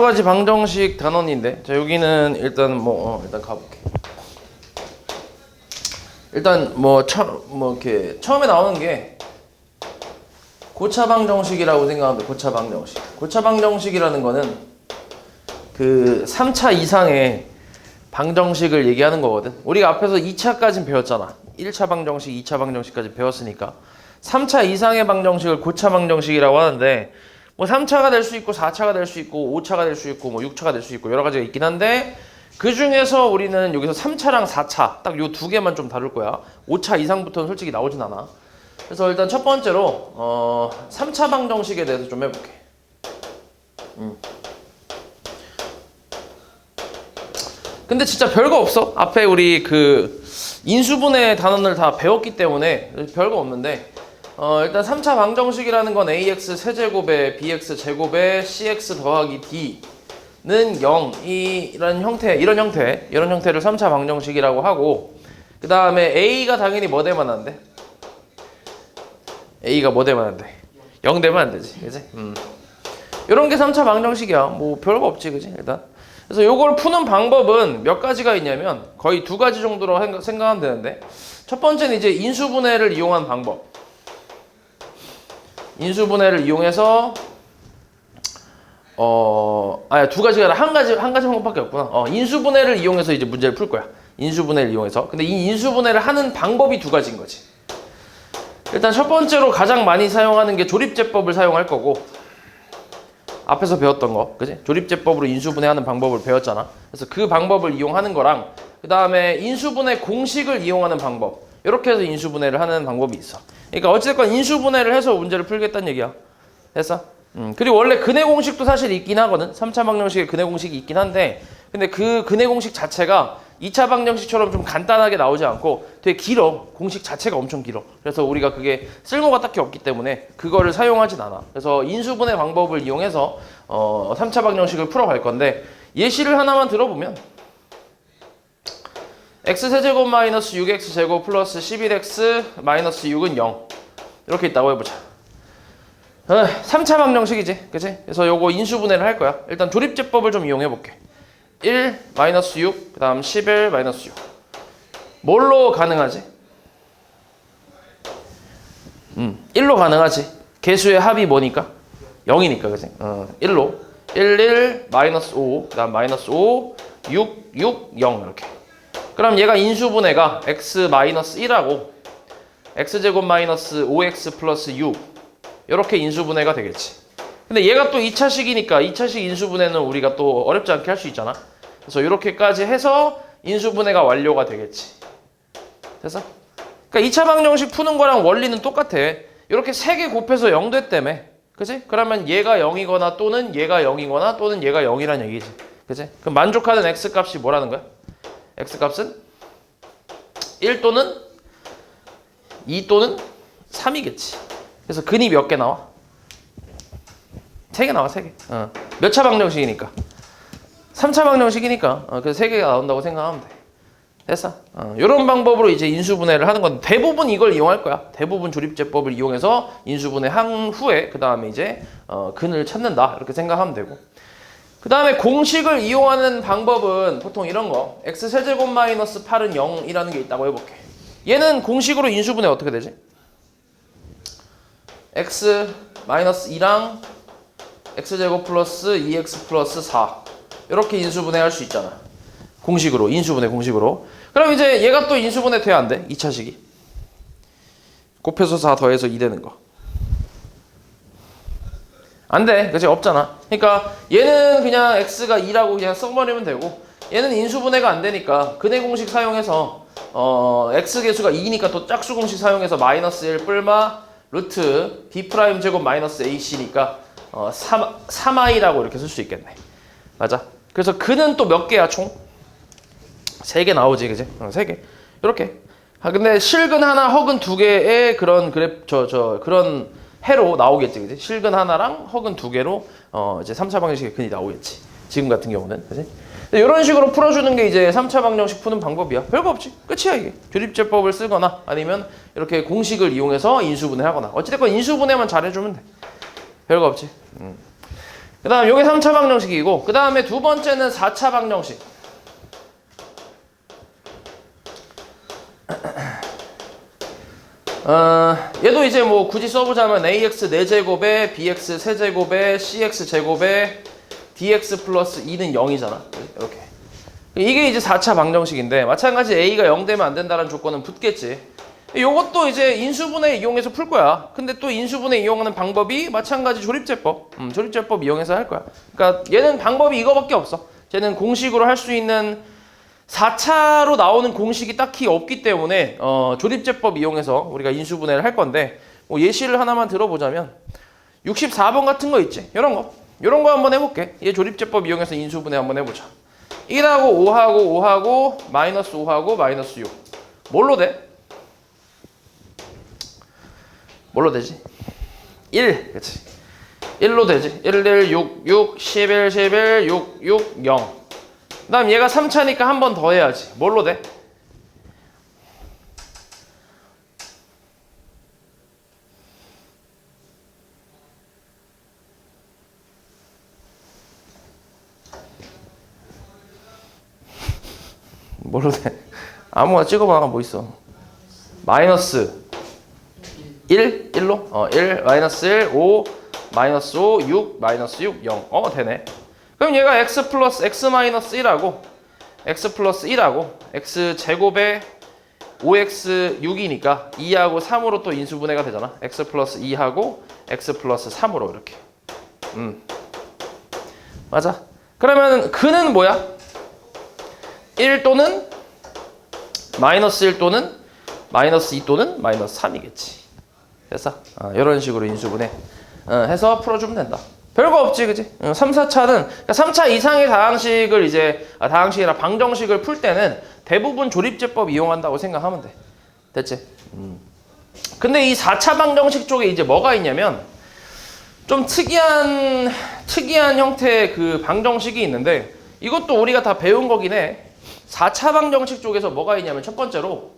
가지 방정식 단원인데, 자 여기는 일단 일단 가볼게. 일단 이렇게 처음에 나오는 게 고차 방정식이라고 생각하면 돼. 고차 방정식. 고차 방정식이라는 거는 그 3차 이상의 방정식을 얘기하는 거거든. 우리가 앞에서 2차까지는 배웠잖아. 1차 방정식, 2차 방정식까지 배웠으니까 3차 이상의 방정식을 고차 방정식이라고 하는데, 뭐 3차가 될 수 있고 4차가 될 수 있고 5차가 될 수 있고 뭐 6차가 될 수 있고 여러 가지가 있긴 한데, 그 중에서 우리는 여기서 3차랑 4차 딱 요 두 개만 좀 다룰 거야. 5차 이상부터는 솔직히 나오진 않아. 그래서 일단 첫 번째로 3차 방정식에 대해서 좀 해볼게. 근데 진짜 별거 없어. 앞에 우리 그 인수분해 단원을 다 배웠기 때문에 별거 없는데, 일단 3차 방정식이라는 건 ax 세제곱에 bx 제곱에 cx 더하기 d는 0 이런 형태를 3차 방정식이라고 하고, 그 다음에 a가 당연히 뭐 되면 안 돼? a가 뭐 되면 안 돼? 0 되면 안 되지, 그지? 이런 게 3차 방정식이야. 뭐 별거 없지, 그지? 일단. 그래서 요걸 푸는 방법은 몇 가지가 있냐면 거의 두 가지 정도로 생각하면 되는데, 첫 번째는 이제 인수분해를 이용한 방법. 인수분해를 이용해서 두 가지가 아니라 한 가지 방법밖에 없구나. 인수분해를 이용해서 이제 문제를 풀 거야. 인수분해를 이용해서. 근데 이 인수분해를 하는 방법이 두 가지인 거지. 일단 첫 번째로 가장 많이 사용하는 게 조립제법을 사용할 거고, 앞에서 배웠던 거, 그지? 조립제법으로 인수분해하는 방법을 배웠잖아. 그래서 그 방법을 이용하는 거랑, 그 다음에 인수분해 공식을 이용하는 방법, 이렇게 해서 인수분해를 하는 방법이 있어. 그러니까 어찌됐건 인수분해를 해서 문제를 풀겠다는 얘기야. 됐어? 그리고 원래 근해 공식도 사실 있긴 하거든. 3차 방정식에 근해 공식이 있긴 한데, 근데 그 근해 공식 자체가 2차 방정식처럼 좀 간단하게 나오지 않고 되게 길어. 공식 자체가 엄청 길어. 그래서 우리가 그게 쓸모가 딱히 없기 때문에 그거를 사용하진 않아. 그래서 인수분해 방법을 이용해서 3차 방정식을 풀어갈 건데, 예시를 하나만 들어보면 x세제곱 마이너스 6x제곱 플러스 11x 마이너스 6은 0 이렇게 있다고 해보자. 3차 방정식이지, 그치? 그래서 요거 인수분해를 할 거야. 일단 조립제법을 좀 이용해 볼게. 1 마이너스 6, 그 다음 11 마이너스 6. 뭘로 가능하지? 1로 가능하지. 개수의 합이 뭐니까? 0이니까, 그치? 1로 1 마이너스 5, 그 다음 마이너스 5 6 6 0 이렇게. 그럼 얘가 인수분해가 x 마이너스 1하고 x제곱 마이너스 5x 플러스 6 이렇게 인수분해가 되겠지. 근데 얘가 또 2차식이니까 2차식 인수분해는 우리가 또 어렵지 않게 할 수 있잖아. 그래서 이렇게까지 해서 인수분해가 완료가 되겠지. 됐어? 그러니까 2차 방정식 푸는 거랑 원리는 똑같아. 이렇게 3개 곱해서 0 됐다며. 그치? 그러면 얘가 0이거나 또는 얘가 0이거나 또는 얘가 0이란 얘기지. 그치? 그럼 만족하는 x값이 뭐라는 거야? x값은 1 또는 2 또는 3이겠지. 그래서 근이 몇 개 나와? 3개 나와, 3개. 몇 차 방정식이니까? 3차 방정식이니까. 그래서 3개가 나온다고 생각하면 돼. 됐어? 이런 방법으로 이제 인수분해를 하는 건데, 대부분 이걸 이용할 거야. 대부분 조립제법을 이용해서 인수분해 한 후에 그 다음에 이제 근을 찾는다 이렇게 생각하면 되고, 그 다음에 공식을 이용하는 방법은 보통 이런 거. x세제곱 마이너스 8은 0이라는 게 있다고 해볼게. 얘는 공식으로 인수분해 어떻게 되지? x 마이너스 2랑 x제곱 플러스 2x 플러스 4 이렇게 인수분해 할 수 있잖아. 공식으로, 인수분해 공식으로. 그럼 이제 얘가 또 인수분해 돼야 안 돼? 2차식이. 곱해서 4 더해서 2 되는 거. 안 돼. 그치? 없잖아. 그러니까 얘는 그냥 x가 2라고 그냥 써버리면 되고, 얘는 인수분해가 안 되니까 근해 공식 사용해서 x 개수가 2니까 또 짝수 공식 사용해서 마이너스 1 뿔마 루트 b 프라임 제곱 마이너스 ac니까 3i라고 이렇게 쓸 수 있겠네. 맞아. 그래서 근은 또 몇 개야 총? 3개 나오지, 그지? 3개. 이렇게. 근데 실근 하나, 허근 2개의 그런 그런 해로 나오겠지, 그지? 실근 하나랑 허근 2개로 이제 3차 방정식의 근이 나오겠지. 지금 같은 경우는, 그지? 이런 식으로 풀어주는 게 이제 3차 방정식 푸는 방법이야. 별거 없지. 끝이야, 이게. 조립제법을 쓰거나 아니면 이렇게 공식을 이용해서 인수분해하거나. 어찌됐건 인수분해만 잘해주면 돼. 별거 없지. 그 다음 요게 3차 방정식이고 그 다음에 두 번째는 4차 방정식. 얘도 이제 뭐 굳이 써보자면 ax 4제곱에 bx 세제곱에 cx 제곱에 dx 플러스 2는 0이잖아. 이렇게. 이게 이제 4차 방정식인데 마찬가지 a가 0 되면 안 된다는 조건은 붙겠지. 요것도 이제 인수분해 이용해서 풀 거야. 근데 또 인수분해 이용하는 방법이 마찬가지 조립제법. 조립제법 이용해서 할 거야. 그러니까 얘는 방법이 이거밖에 없어. 쟤는 공식으로 할 수 있는 4차로 나오는 공식이 딱히 없기 때문에 조립제법 이용해서 우리가 인수분해를 할 건데 뭐 예시를 하나만 들어보자면 64번 같은 거 있지? 이런 거 한번 해볼게. 얘 조립제법 이용해서 인수분해 한번 해보자. 1하고 5하고 5하고 마이너스 5하고 마이너스 6 뭘로 돼? 뭘로 되지? 1 그치 1로 되지 1, 1, 6, 6, 11, 11, 6, 6, 0 그 다음 얘가 3차니까 한 번 더 해야지 뭘로 돼? 뭘로 돼? 아무거나 찍어봐 뭐 있어 마이너스 1? 1로? 1, 마이너스 1, 5, 마이너스 5, 6, 마이너스 6, 0 되네 그럼 얘가 x 플러스 x 마이너스 1하고 x 플러스 1하고 x 제곱에 5x 6이니까 2하고 3으로 또 인수분해가 되잖아 x 플러스 2하고 x 플러스 3으로 이렇게 맞아 그러면 근은 뭐야? 1 또는 마이너스 1 또는 마이너스 2 또는 마이너스 3이겠지 됐어? 이런 식으로 인수분해 해서 풀어주면 된다. 별거 없지, 그지? 3, 4차는 그러니까 3차 이상의 다항식을 이제 다항식이나 방정식을 풀 때는 대부분 조립제법 이용한다고 생각하면 돼. 됐지? 근데 이 4차 방정식 쪽에 이제 뭐가 있냐면 좀 특이한 형태의 그 방정식이 있는데 이것도 우리가 다 배운 거긴 해. 4차 방정식 쪽에서 뭐가 있냐면 첫 번째로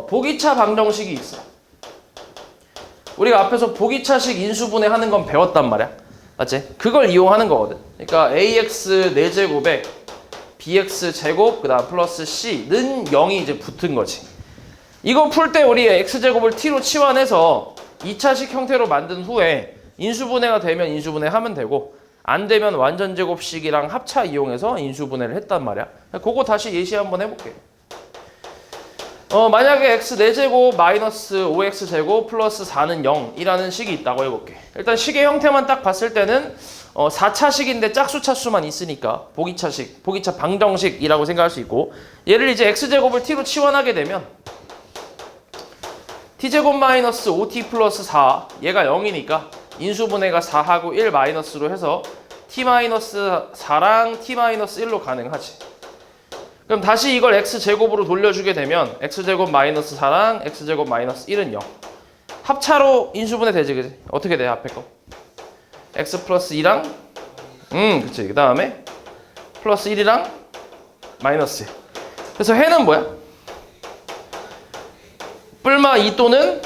보기차 방정식이 있어. 우리가 앞에서 보기차식 인수분해 하는 건 배웠단 말이야. 맞지? 그걸 이용하는 거거든. 그러니까 ax 4제곱에 bx 제곱 그다음 플러스 c는 0이 이제 붙은 거지. 이거 풀 때 우리 x제곱을 t로 치환해서 2차식 형태로 만든 후에 인수분해가 되면 인수분해 하면 되고 안 되면 완전제곱식이랑 합차 이용해서 인수분해를 했단 말이야. 그거 다시 예시 한번 해볼게. 만약에 x 4제곱 마이너스 5x제곱 플러스 4는 0이라는 식이 있다고 해볼게. 일단 식의 형태만 딱 봤을 때는 4차식인데 짝수차수만 있으니까 보기차 방정식이라고 생각할 수 있고 얘를 이제 x제곱을 t로 치환하게 되면 t제곱 마이너스 5t 플러스 4 얘가 0이니까 인수분해가 4하고 1 마이너스로 해서 t 마이너스 4랑 t 마이너스 1로 가능하지. 그럼 다시 이걸 x제곱으로 돌려주게 되면 x제곱 마이너스 4랑 x제곱 마이너스 1은 0 합차로 인수분해 되지 그지? 어떻게 돼 앞에 거? x 플러스 2랑 그치 그 다음에 플러스 1이랑 마이너스 1 그래서 해는 뭐야? 뿔마 2 또는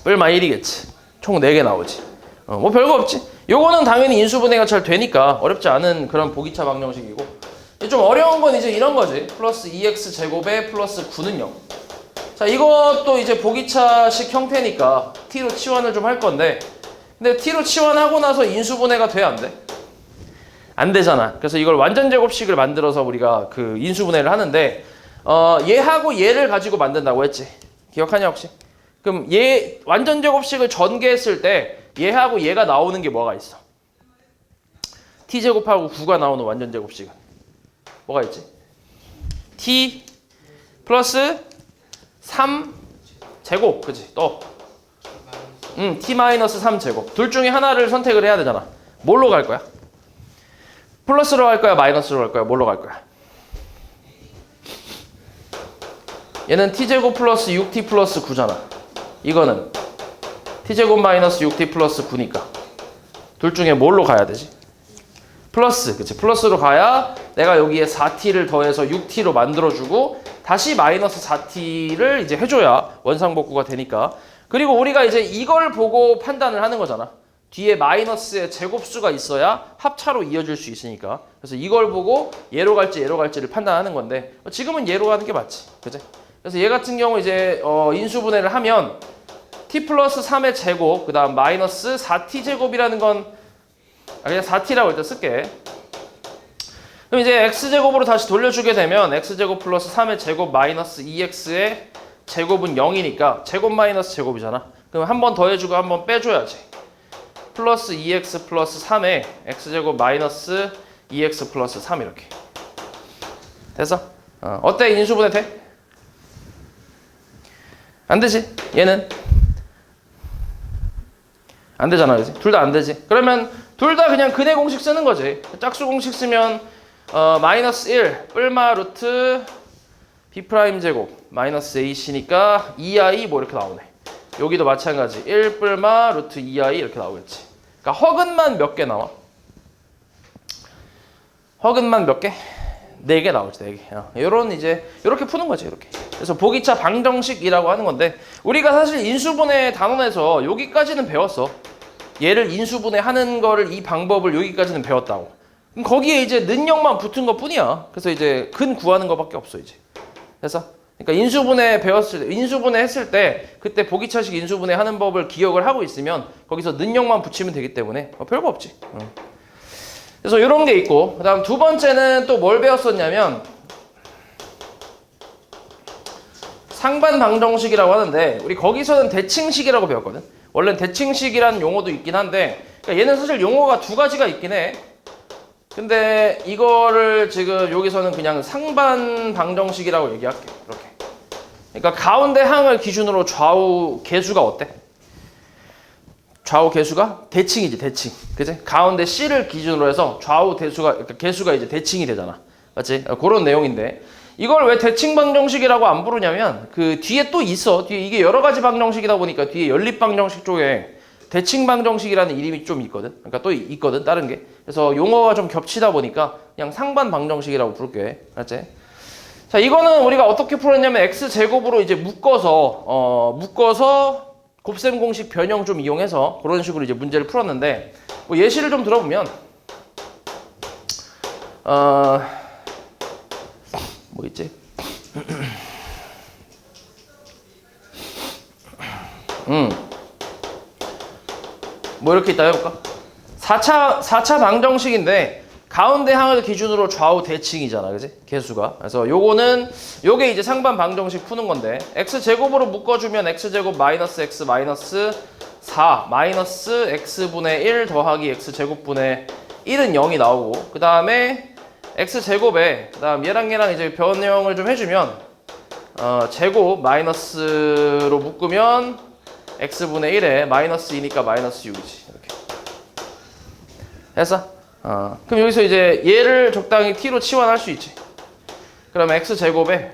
뿔마 1이겠지 총 4개 나오지 뭐 별거 없지 요거는 당연히 인수분해가 잘 되니까 어렵지 않은 그런 보기차 방정식이고 좀 어려운 건 이제 이런 거지. 플러스 2x 제곱에 플러스 9는 0. 자, 이것도 이제 보기차식 형태니까 t로 치환을 좀 할 건데 근데 t로 치환하고 나서 인수분해가 돼? 안 돼? 안 되잖아. 그래서 이걸 완전제곱식을 만들어서 우리가 그 인수분해를 하는데 얘하고 얘를 가지고 만든다고 했지. 기억하냐 혹시? 그럼 얘 완전제곱식을 전개했을 때 얘하고 얘가 나오는 게 뭐가 있어? t제곱하고 9가 나오는 완전제곱식은 뭐가 있지? t 플러스 3 제곱 그치? 또 t 마이너스 3 제곱 둘 중에 하나를 선택을 해야 되잖아. 뭘로 갈 거야? 플러스로 갈 거야? 마이너스로 갈 거야? 뭘로 갈 거야? 얘는 t제곱 플러스 6t 플러스 9잖아. 이거는 t제곱 마이너스 6t 플러스 9니까 둘 중에 뭘로 가야 되지? 플러스, 그치? 플러스로 가야 내가 여기에 4t를 더해서 6t로 만들어주고 다시 마이너스 4t를 이제 해줘야 원상복구가 되니까. 그리고 우리가 이제 이걸 보고 판단을 하는 거잖아. 뒤에 마이너스의 제곱수가 있어야 합차로 이어질 수 있으니까. 그래서 이걸 보고 얘로 갈지 얘로 갈지를 판단하는 건데 지금은 얘로 가는 게 맞지. 그치? 그래서 얘 같은 경우 이제 인수분해를 하면 t 플러스 3의 제곱 그 다음 마이너스 4t 제곱이라는 건 그냥 4t라고 일단 쓸게. 그럼 이제 x제곱으로 다시 돌려주게 되면 x제곱 플러스 3의 제곱 마이너스 2x의 제곱은 0이니까 제곱 마이너스 제곱이잖아. 그럼 한 번 더해주고 한 번 빼줘야지. 플러스 2x 플러스 3의 x제곱 마이너스 2x 플러스 3 이렇게. 됐어? 어때? 인수분해 돼? 안 되지? 얘는? 안 되잖아, 그지? 둘 다 안 되지? 그러면 둘 다 그냥 근해 공식 쓰는 거지. 짝수 공식 쓰면 마이너스 1 뿔마 루트 b 프라임 제곱 마이너스 ac니까 2i 뭐 이렇게 나오네. 여기도 마찬가지 1 뿔마 루트 2i 이렇게 나오겠지. 그러니까 허근만 몇 개 나와? 허근만 몇 개? 4개 나오지, 4개. 요런 이제 이렇게 푸는 거지, 이렇게. 그래서 보기차 방정식이라고 하는 건데 우리가 사실 인수분해 단원에서 여기까지는 배웠어. 얘를 인수분해 하는 거를 이 방법을 여기까지는 배웠다고. 그럼 거기에 이제 능력만 붙은 것 뿐이야. 그래서 이제 근 구하는 것밖에 없어, 이제. 그래서 그러니까 인수분해 배웠을 때, 인수분해 했을 때 그때 보기차식 인수분해 하는 법을 기억을 하고 있으면 거기서 능력만 붙이면 되기 때문에 별거 없지. 그래서 이런 게 있고, 그 다음 두 번째는 또 뭘 배웠었냐면 상반 방정식이라고 하는데 우리 거기서는 대칭식이라고 배웠거든. 원래는 대칭식이라는 용어도 있긴 한데 그러니까 얘는 사실 용어가 두 가지가 있긴 해. 근데 이거를 지금 여기서는 그냥 상반 방정식이라고 얘기할게. 이렇게. 그러니까 가운데 항을 기준으로 좌우 개수가 어때? 좌우 개수가 대칭이지, 대칭. 그치? 가운데 C를 기준으로 해서 좌우 대수가, 그러니까 개수가 이제 대칭이 되잖아. 맞지? 그런 내용인데. 이걸 왜 대칭 방정식이라고 안 부르냐면, 그 뒤에 또 있어. 뒤에 이게 여러 가지 방정식이다 보니까 뒤에 연립 방정식 쪽에 대칭 방정식이라는 이름이 좀 있거든. 그러니까 또 있거든, 다른 게. 그래서 용어가 좀 겹치다 보니까 그냥 상반 방정식이라고 부를게. 알았지? 자, 이거는 우리가 어떻게 풀었냐면 x제곱으로 이제 묶어서 곱셈 공식 변형 좀 이용해서 그런 식으로 이제 문제를 풀었는데 뭐 예시를 좀 들어보면 뭐 있지? 뭐 이렇게 있다 해볼까? 4차 방정식인데 가운데 항을 기준으로 좌우 대칭이잖아, 그지? 개수가. 그래서 요게 이제 상반 방정식 푸는 건데 x제곱으로 묶어주면 x제곱 마이너스 x 마이너스 4 마이너스 x분의 1 더하기 x제곱분의 1은 0이 나오고 그 다음에 x제곱에 그 다음 얘랑 이제 변형을 좀 해주면 제곱 마이너스로 묶으면 x분의 1에 마이너스 2니까 마이너스 6이지. 이렇게. 됐어? 그럼 여기서 이제 얘를 적당히 t로 치환할 수 있지. 그러면 x제곱에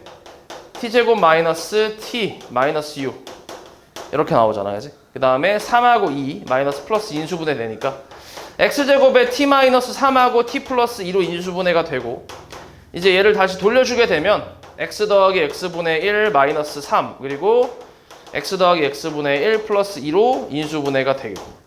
t제곱 마이너스 t 마이너스 6 이렇게 나오잖아, 그지? 그 다음에 3하고 2 마이너스 플러스 인수분해 되니까 x제곱에 t 마이너스 3하고 t 플러스 2로 인수분해가 되고 이제 얘를 다시 돌려주게 되면 x 더하기 x분의 1 마이너스 3 그리고 x 더하기 x분의 1 플러스 2로 인수분해가 되고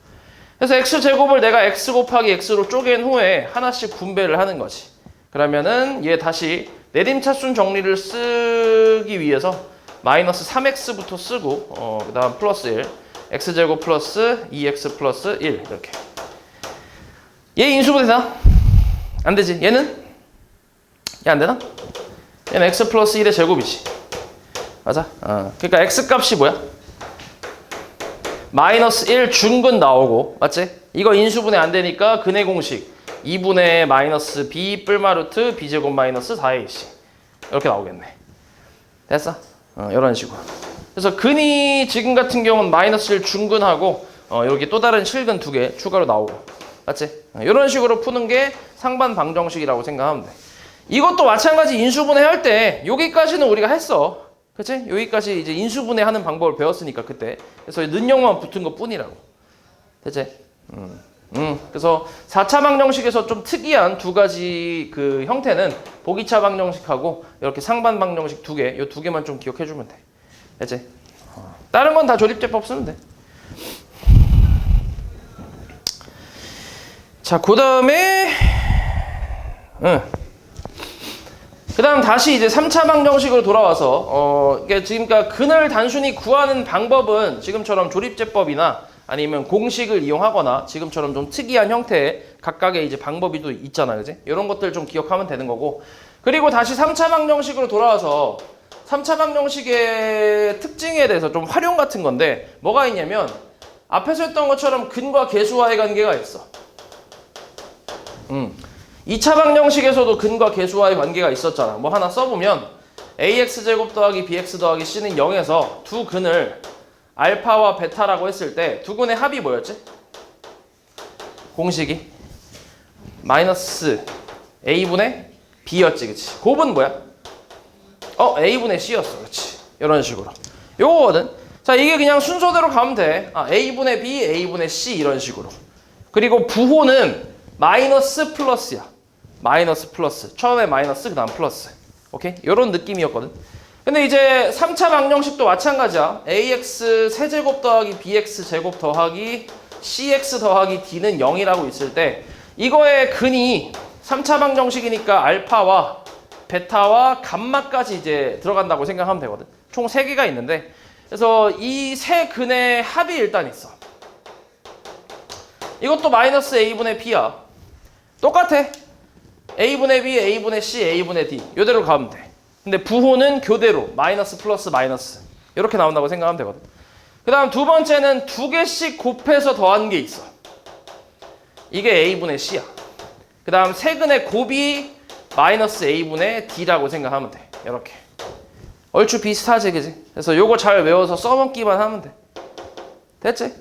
그래서 x제곱을 내가 x 곱하기 x로 쪼갠 후에 하나씩 분배를 하는 거지. 그러면은 얘 다시 내림차순 정리를 쓰기 위해서 마이너스 3x부터 쓰고 그 다음 플러스 1 x제곱 플러스 2x 플러스 1 이렇게. 얘 인수분해 되나? 안 되지. 얘는? 얘 안 되나? 얘는 x 플러스 1의 제곱이지. 맞아? 그러니까 x 값이 뭐야? 마이너스 1 중근 나오고 맞지? 이거 인수분해 안 되니까 근해 공식 2분의 마이너스 b 뿔마 루트 b제곱 마이너스 4ac 이렇게 나오겠네. 됐어? 이런 식으로. 그래서 근이 지금 같은 경우는 마이너스 1 중근하고 여기 또 다른 실근 2개 추가로 나오고 맞지? 이런 식으로 푸는 게 상반 방정식이라고 생각하면 돼. 이것도 마찬가지 인수분해 할 때 여기까지는 우리가 했어. 그치? 여기까지 이제 인수분해 하는 방법을 배웠으니까 그때. 그래서 능력만 붙은 것 뿐이라고. 됐지? 그래서 4차 방정식에서 좀 특이한 두 가지 그 형태는 보기차 방정식하고 이렇게 상반 방정식 2개, 이 2개만 좀 기억해주면 돼. 됐지? 다른 건 다 조립제법 쓰면 돼. 자, 그 다음에 그 다음 다시 이제 3차 방정식으로 돌아와서 이게 지금까 근을 단순히 구하는 방법은 지금처럼 조립제법이나 아니면 공식을 이용하거나 지금처럼 좀 특이한 형태의 각각의 이제 방법이 또 있잖아요, 그지? 이런 것들 좀 기억하면 되는 거고. 그리고 다시 3차 방정식으로 돌아와서 3차 방정식의 특징에 대해서 좀 활용 같은 건데 뭐가 있냐면 앞에서 했던 것처럼 근과 계수와의 관계가 있어. 2차 방정식에서도 근과 계수와의 관계가 있었잖아. 뭐 하나 써보면 ax제곱 더하기 bx 더하기 c는 0에서 두 근을 알파와 베타라고 했을 때 두 근의 합이 뭐였지? 공식이 마이너스 a분의 b였지, 그치? 곱은 뭐야? a분의 c였어, 그치? 이런 식으로 요거거든. 자, 이게 그냥 순서대로 가면 돼. a분의 b, a분의 c 이런 식으로. 그리고 부호는 마이너스 플러스야. 마이너스 플러스. 처음에 마이너스, 그 다음 플러스. 오케이? 요런 느낌이었거든. 근데 이제 3차 방정식도 마찬가지야. ax 세제곱 더하기 bx 제곱 더하기 cx 더하기 d는 0이라고 있을 때 이거의 근이 3차 방정식이니까 알파와 베타와 감마까지 이제 들어간다고 생각하면 되거든. 총 3개가 있는데 그래서 이 세 근의 합이 일단 있어. 이것도 마이너스 a분의 b야. 똑같아. a분의 b, a분의 c, a분의 d 이대로 가면 돼. 근데 부호는 교대로 마이너스 플러스 마이너스 이렇게 나온다고 생각하면 되거든. 그 다음 두 번째는 두 개씩 곱해서 더한 게 있어. 이게 a분의 c야. 그 다음 세 근의 곱이 마이너스 a분의 d라고 생각하면 돼. 이렇게 얼추 비슷하지, 그지? 그래서 요거 잘 외워서 써먹기만 하면 돼. 됐지?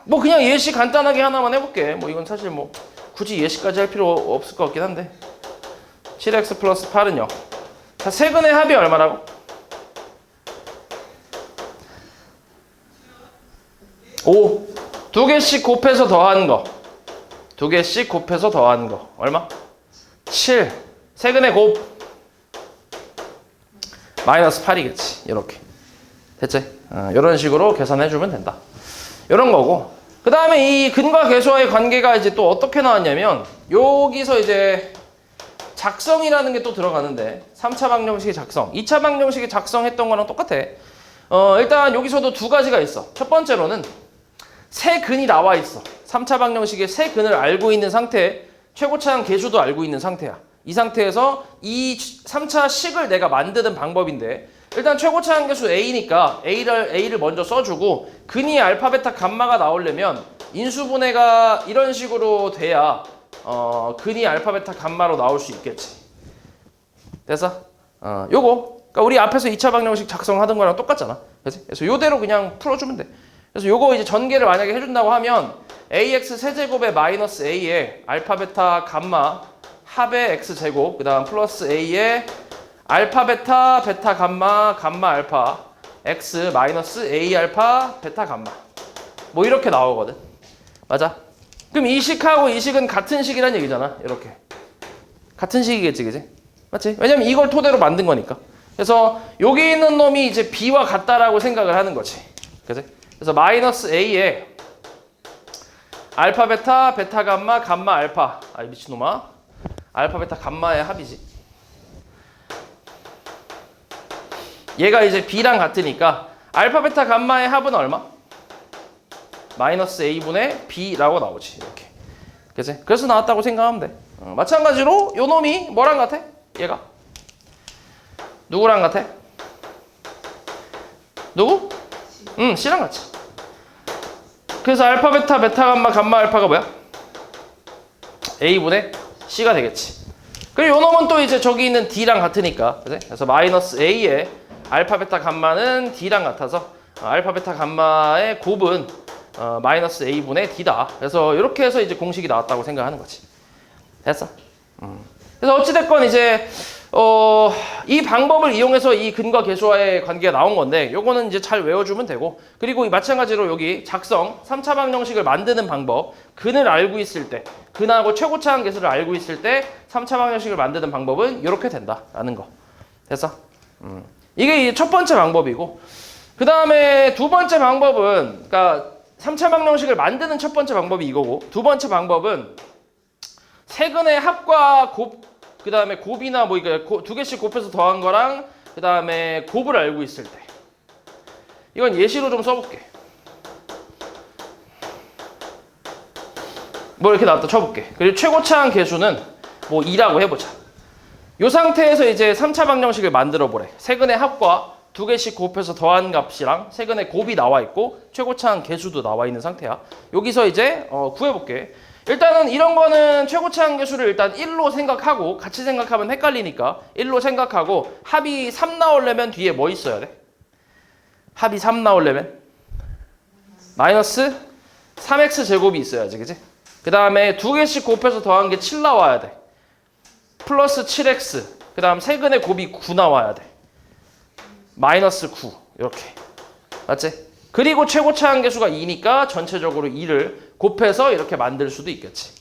뭐 그냥 예시 간단하게 하나만 해볼게. 뭐 이건 사실 뭐 굳이 예시까지 할 필요 없을 것 같긴 한데 7x 플러스 8은 0. 자, 세 근의 합이 얼마라고? 5. 두 개씩 곱해서 더한 거. 두 개씩 곱해서 더한 거. 얼마? 7. 세 근의 곱. 마이너스 8이겠지. 이렇게. 됐지? 이런 식으로 계산해주면 된다. 이런 거고. 그 다음에 이 근과 계수와의 관계가 이제 또 어떻게 나왔냐면 여기서 이제 작성이라는 게 또 들어가는데 3차 방정식의 작성, 2차 방정식의 작성했던 거랑 똑같아. 일단 여기서도 두 가지가 있어. 첫 번째로는 세 근이 나와 있어. 3차 방정식의 세 근을 알고 있는 상태에 최고차항 계수도 알고 있는 상태야. 이 상태에서 이 3차 식을 내가 만드는 방법인데 일단 최고차항 계수 a니까 a를 먼저 써주고 근이 알파, 베타, 감마가 나오려면 인수분해가 이런 식으로 돼야 근이 알파, 베타, 감마로 나올 수 있겠지. 됐어? 요거 그러니까 우리 앞에서 2차 방정식 작성하던 거랑 똑같잖아. 그치? 그래서 요대로 그냥 풀어주면 돼. 그래서 요거 이제 전개를 만약에 해준다고 하면 ax 세제곱에 마이너스 a에 알파, 베타, 감마 합의 x제곱 그 다음 플러스 a에 알파, 베타, 베타, 감마, 감마, 알파 x 마이너스 a 알파, 베타, 감마 뭐 이렇게 나오거든. 맞아? 그럼 이 식하고 이 식은 같은 식이란 얘기잖아. 이렇게 같은 식이겠지, 그지? 맞지? 왜냐면 이걸 토대로 만든 거니까. 그래서 여기 있는 놈이 이제 b와 같다라고 생각을 하는 거지. 그지? 그래서 마이너스 a에 알파, 베타, 베타, 감마, 감마, 알파 이 미친놈아 알파, 베타, 감마의 합이지. 얘가 이제 b랑 같으니까 알파, 베타, 감마의 합은 얼마? 마이너스 a분의 b라고 나오지. 이렇게. 그치? 그래서 나왔다고 생각하면 돼. 마찬가지로 요 놈이 뭐랑 같아? 얘가 누구랑 같아? 누구? C랑 같지. 그래서 알파, 베타, 베타, 감마, 감마, 알파가 뭐야? a분의 C가 되겠지. 그리고 요 놈은 또 이제 저기 있는 D랑 같으니까. 그치? 그래서 마이너스 A에 알파, 베타, 감마는 D랑 같아서 알파, 베타, 감마의 곱은 마이너스 A분의 D다. 그래서 이렇게 해서 이제 공식이 나왔다고 생각하는 거지. 됐어? 그래서 어찌됐건 이제 이 방법을 이용해서 이 근과 계수와의 관계가 나온 건데 요거는 이제 잘 외워주면 되고 그리고 마찬가지로 여기 작성 3차 방정식을 만드는 방법 근을 알고 있을 때 근하고 최고차항 계수를 알고 있을 때 3차 방정식을 만드는 방법은 이렇게 된다라는 거. 됐어? 이게 첫 번째 방법이고 그 다음에 두 번째 방법은 그러니까 3차 방정식을 만드는 첫 번째 방법이 이거고, 두 번째 방법은 세근의 합과 곱, 그 다음에 곱이나 뭐 이거 두 개씩 곱해서 더한 거랑 그 다음에 곱을 알고 있을 때, 이건 예시로 좀 써볼게. 뭐 이렇게 나왔다 쳐볼게. 그리고 최고차항 계수는 뭐 2라고 해보자. 이 상태에서 이제 3차 방정식을 만들어 보래. 세근의 합과 두 개씩 곱해서 더한 값이랑 세근의 곱이 나와 있고 최고차항 계수도 나와 있는 상태야. 여기서 이제 구해볼게. 일단은 이런 거는 최고차항 계수를 일단 1로 생각하고, 같이 생각하면 헷갈리니까 1로 생각하고, 합이 3 나오려면 뒤에 뭐 있어야 돼? 합이 3 나오려면 마이너스 3x 제곱이 있어야지, 그지? 그 다음에 두 개씩 곱해서 더한 게 7 나와야 돼. 플러스 7x. 그 다음 세근의 곱이 9 나와야 돼. 마이너스 9. 이렇게. 맞지? 그리고 최고차항 계수가 2니까 전체적으로 2를 곱해서 이렇게 만들 수도 있겠지.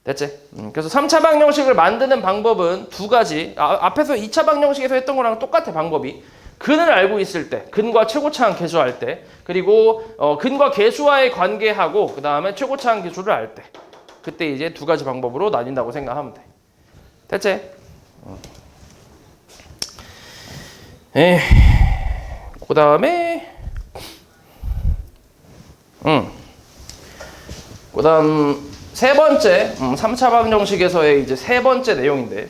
됐지? 그래서 3차 방정식을 만드는 방법은 두 가지. 앞에서 2차 방정식에서 했던 거랑 똑같아, 방법이. 근을 알고 있을 때, 근과 최고차항 계수할 때, 그리고 근과 계수와의 관계하고 그 다음에 최고차항 계수를 알 때, 그때 이제 두 가지 방법으로 나뉜다고 생각하면 돼. 됐지? 그 다음에 그 다음 세 번째 3차 방정식에서의 이제 세 번째 내용인데,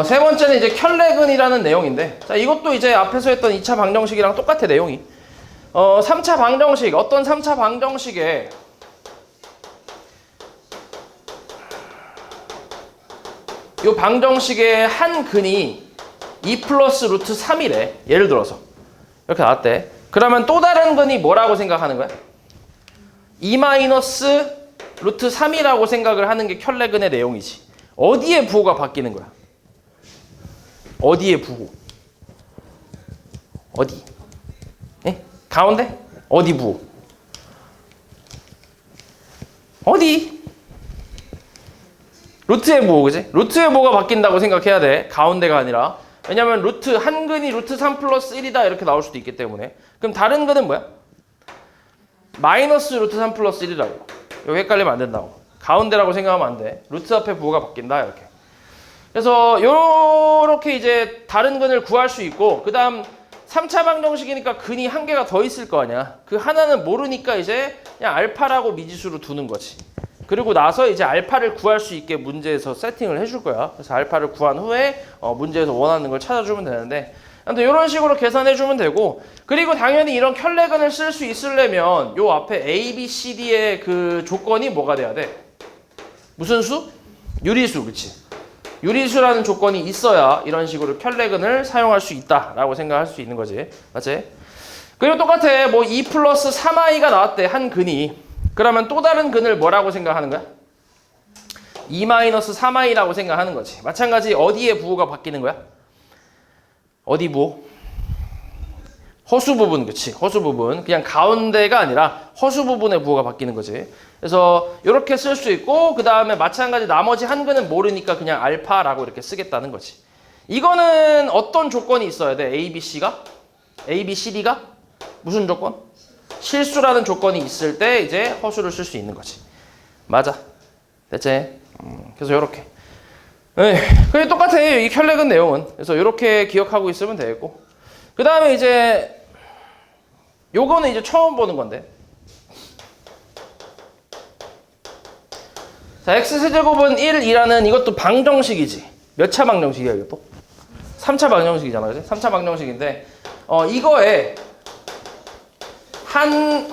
세 번째는 이제 켤레근이라는 내용인데, 자, 이것도 이제 앞에서 했던 2차 방정식이랑 똑같아, 내용이. 3차 방정식, 어떤 3차 방정식에 이 방정식의 한 근이 2 플러스 루트 3이래. 예를 들어서 이렇게 나왔대. 그러면 또 다른 근이 뭐라고 생각하는 거야? 2 마이너스 루트 3이라고 생각을 하는 게 켤레근의 내용이지. 어디에 부호가 바뀌는 거야? 어디에 부호? 어디? 예? 가운데? 어디 부호? 어디? 루트의 부호, 그지? 루트의 부호가 바뀐다고 생각해야 돼. 가운데가 아니라. 왜냐면 루트, 한 근이 루트 3 플러스 1이다 이렇게 나올 수도 있기 때문에. 그럼 다른 근은 뭐야? 마이너스 루트 3 플러스 1이라고. 이거 헷갈리면 안 된다고. 가운데라고 생각하면 안 돼. 루트 앞에 부호가 바뀐다 이렇게. 그래서 요렇게 이제 다른 근을 구할 수 있고, 그 다음 3차 방정식이니까 근이 한 개가 더 있을 거 아니야. 그 하나는 모르니까 이제 그냥 알파라고 미지수로 두는 거지. 그리고 나서 이제 알파를 구할 수 있게 문제에서 세팅을 해줄 거야. 그래서 알파를 구한 후에 문제에서 원하는 걸 찾아주면 되는데, 아무튼 이런 식으로 계산해주면 되고, 그리고 당연히 이런 켤레근을 쓸 수 있으려면 요 앞에 A, B, C, D의 그 조건이 뭐가 돼야 돼? 무슨 수? 유리수, 그치? 유리수라는 조건이 있어야 이런 식으로 켤레근을 사용할 수 있다라고 생각할 수 있는 거지. 맞지? 그리고 똑같아. 뭐 2 플러스 3i가 나왔대, 한 근이. 그러면 또 다른 근을 뭐라고 생각하는 거야? 2 마이너스 3i라고 생각하는 거지. 마찬가지 어디에 부호가 바뀌는 거야? 어디 부호? 허수 부분, 그치? 허수 부분. 그냥 가운데가 아니라 허수 부분의 부호가 바뀌는 거지. 그래서 이렇게 쓸 수 있고, 그 다음에 마찬가지 나머지 한 근은 모르니까 그냥 알파라고 이렇게 쓰겠다는 거지. 이거는 어떤 조건이 있어야 돼? A, B, C가? A, B, C, D가? 무슨 조건? 실수라는 조건이 있을 때 이제 허수를 쓸 수 있는 거지. 맞아. 됐지? 그래서 이렇게. 그게 똑같아. 이 켤레근 내용은. 그래서 이렇게 기억하고 있으면 되겠고. 그 다음에 이제 요거는 이제 처음 보는 건데. 자, x세제곱은 1이라는 이것도 방정식이지. 몇 차 방정식이야, 이것도? 3차 방정식이잖아, 그지? 3차 방정식인데, 이거에 한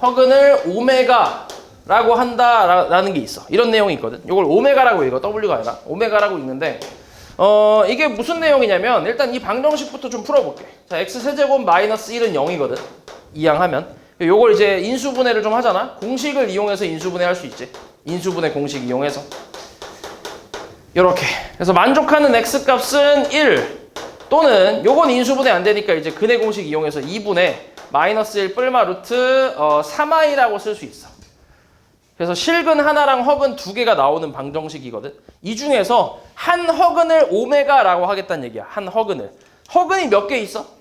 허근을 오메가라고 한다라는 게 있어. 이런 내용이 있거든. 이걸 오메가라고 읽어. W가 아니라. 오메가라고 읽는데, 이게 무슨 내용이냐면, 일단 이 방정식부터 좀 풀어볼게. 자, x세제곱 마이너스 1은 0이거든. 이항하면. 요걸 이제 인수분해를 좀 하잖아. 공식을 이용해서 인수분해 할 수 있지. 인수분해 공식 이용해서. 요렇게. 그래서 만족하는 x값은 1 또는 요건 인수분해 안 되니까 이제 근의 공식 이용해서 2분의 마이너스 1 뿔마 루트 3i라고 쓸 수 있어. 그래서 실근 하나랑 허근 두 개가 나오는 방정식이거든. 이 중에서 한 허근을 오메가라고 하겠다는 얘기야. 한 허근을. 허근이 몇 개 있어?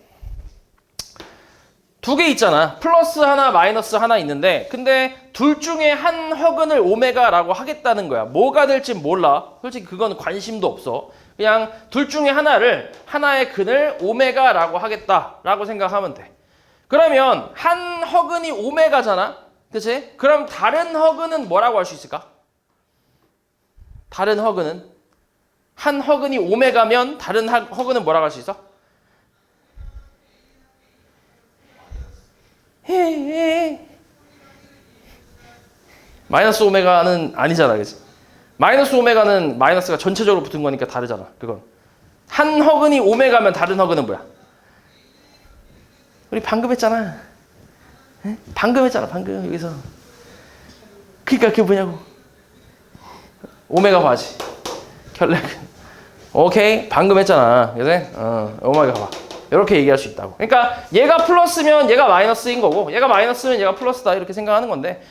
두 개 있잖아. 플러스 하나, 마이너스 하나 있는데 근데 둘 중에 한 허근을 오메가라고 하겠다는 거야. 뭐가 될지 몰라. 솔직히 그건 관심도 없어. 그냥 둘 중에 하나의 근을 오메가라고 하겠다라고 생각하면 돼. 그러면 한 허근이 오메가잖아. 그치? 그럼 다른 허근은 뭐라고 할 수 있을까? 다른 허근은? 한 허근이 오메가면 다른 허근은 뭐라고 할 수 있어? 마이너스 오메가는 아니잖아, 그치? 마이너스 오메가는 마이너스가 전체적으로 붙은 거니까 다르잖아, 그건. 한 허근이 오메가면 다른 허근은 뭐야? 우리 방금 했잖아. 에? 방금 했잖아, 방금 여기서. 그러니까 그게 뭐냐고. 오메가 바지. 결례. 오케이, 방금 했잖아, 그치? 오메가 봐. 이렇게 얘기할 수 있다고. 그러니까 얘가 플러스면 얘가 마이너스인 거고 얘가 마이너스면 얘가 플러스다 이렇게 생각하는 건데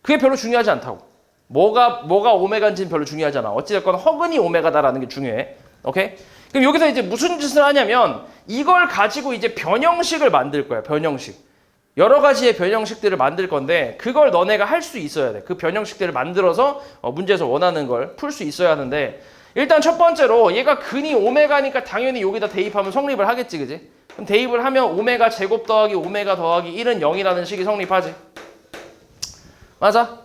그게 별로 중요하지 않다고. 뭐가 오메가인지는 별로 중요하지 않아. 어찌됐건 허근이 오메가다라는 게 중요해. 오케이? 그럼 여기서 이제 무슨 짓을 하냐면 이걸 가지고 이제 변형식을 만들 거야. 변형식. 여러 가지의 변형식들을 만들 건데 그걸 너네가 할 수 있어야 돼. 그 변형식들을 만들어서 문제에서 원하는 걸 풀 수 있어야 하는데 일단 첫 번째로 얘가 근이 오메가니까 당연히 여기다 대입하면 성립을 하겠지, 그지? 그럼 대입을 하면 오메가 제곱 더하기 오메가 더하기 1은 0이라는 식이 성립하지. 맞아?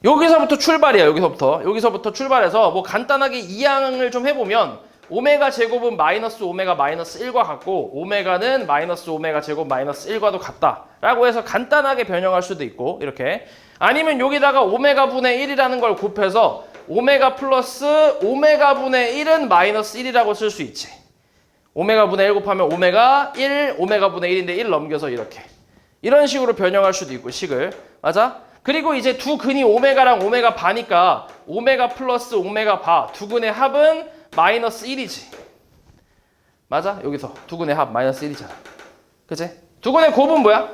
여기서부터 출발이야, 여기서부터 출발해서 뭐 간단하게 이항을 좀 해보면 오메가 제곱은 마이너스 오메가 마이너스 1과 같고 오메가는 마이너스 오메가 제곱 마이너스 1과도 같다 라고 해서 간단하게 변형할 수도 있고 이렇게 아니면 여기다가 오메가 분의 1이라는 걸 곱해서 오메가 플러스 오메가 분의 1은 마이너스 1이라고 쓸 수 있지. 오메가 분의 1 곱하면 오메가 1, 오메가 분의 1인데 1 넘겨서 이렇게. 이런 식으로 변형할 수도 있고 식을. 맞아? 그리고 이제 두 근이 오메가랑 오메가 바니까 오메가 플러스 오메가 바 두 근의 합은 마이너스 1이지. 맞아? 여기서 두 근의 합 마이너스 1이잖아. 그치? 두 근의 곱은 뭐야?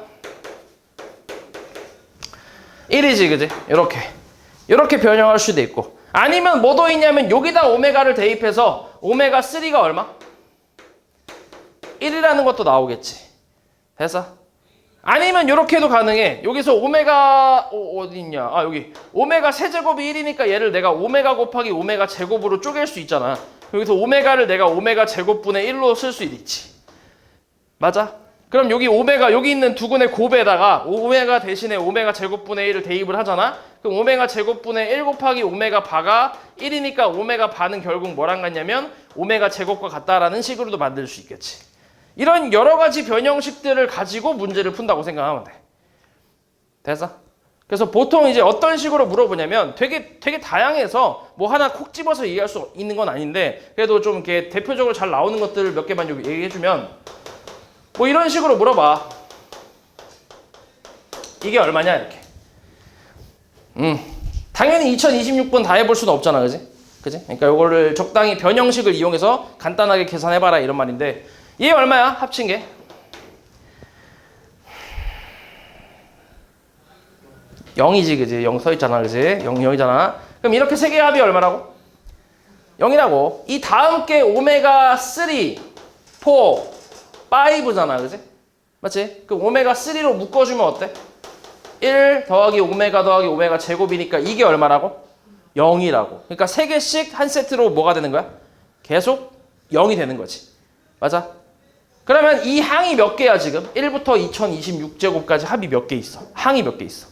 1이지, 그치? 이렇게 변형할 수도 있고 아니면 뭐 더 있냐면 여기다 오메가를 대입해서 오메가 3가 얼마? 1이라는 것도 나오겠지. 됐어? 아니면 이렇게 해도 가능해. 여기서 오메가 어디 있냐? 여기 오메가 세제곱이 1이니까 얘를 내가 오메가 곱하기 오메가 제곱으로 쪼갤 수 있잖아. 여기서 오메가를 내가 오메가 제곱분의 1로 쓸 수 있지. 맞아? 그럼 여기 오메가 여기 있는 두 근의 곱에다가 오메가 대신에 오메가 제곱분의 1을 대입을 하잖아. 그럼 오메가 제곱분의 1 곱하기 오메가 바가 1이니까 오메가 바는 결국 뭐랑 같냐면 오메가 제곱과 같다라는 식으로도 만들 수 있겠지. 이런 여러 가지 변형식들을 가지고 문제를 푼다고 생각하면 돼. 됐어? 그래서 보통 이제 어떤 식으로 물어보냐면 되게 다양해서 뭐 하나 콕 집어서 얘기할 수 있는 건 아닌데 그래도 좀 이렇게 대표적으로 잘 나오는 것들을 몇 개만 얘기해주면 뭐 이런 식으로 물어봐. 이게 얼마냐 이렇게. 당연히 2026번 다 해볼 수는 없잖아, 그지? 그러니까 이거를 적당히 변형식을 이용해서 간단하게 계산해봐라 이런 말인데 얘 얼마야? 합친 게? 0이지, 그지? 0 써있잖아, 그지? 0이잖아. 그럼 이렇게 세 개의 합이 얼마라고? 0이라고. 이 다음 게 오메가 3, 4, 5잖아, 그지? 맞지? 그럼 오메가 3로 묶어주면 어때? 1 더하기 오메가 제곱이니까 이게 얼마라고? 0이라고. 그러니까 세 개씩 한 세트로 뭐가 되는 거야? 계속 0이 되는 거지. 맞아? 그러면 이 항이 몇 개야 지금? 1부터 2026제곱까지 합이 몇 개 있어? 항이 몇 개 있어?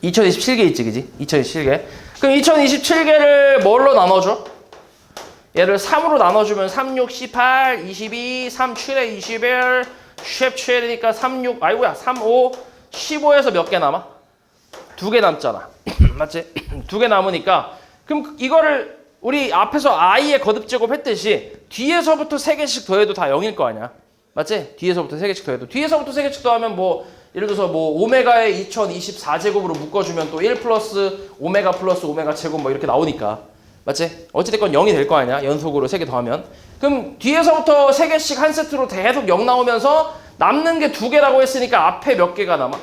2027개 있지, 그지? 2027개. 그럼 2027개를 뭘로 나눠줘? 얘를 3으로 나눠주면 3, 6, 18, 22, 3, 7에 21, 17이니까 3, 6, 아이고야, 3, 5, 15에서 몇 개 남아? 2개 남잖아. 맞지? 2개 남으니까 그럼 이거를 우리 앞에서 i의 거듭제곱 했듯이 뒤에서부터 3개씩 더해도 다 0일 거 아니야. 맞지? 뒤에서부터 3개씩 더해도. 뒤에서부터 3개씩 더하면 뭐 예를 들어서 뭐 오메가의 2024제곱으로 묶어주면 또 1 플러스 오메가 제곱 뭐 이렇게 나오니까. 맞지? 어찌됐건 0이 될 거 아니야. 연속으로 3개 더하면. 그럼 뒤에서부터 3개씩 한 세트로 계속 0 나오면서 남는 게 2개라고 했으니까 앞에 몇 개가 남아?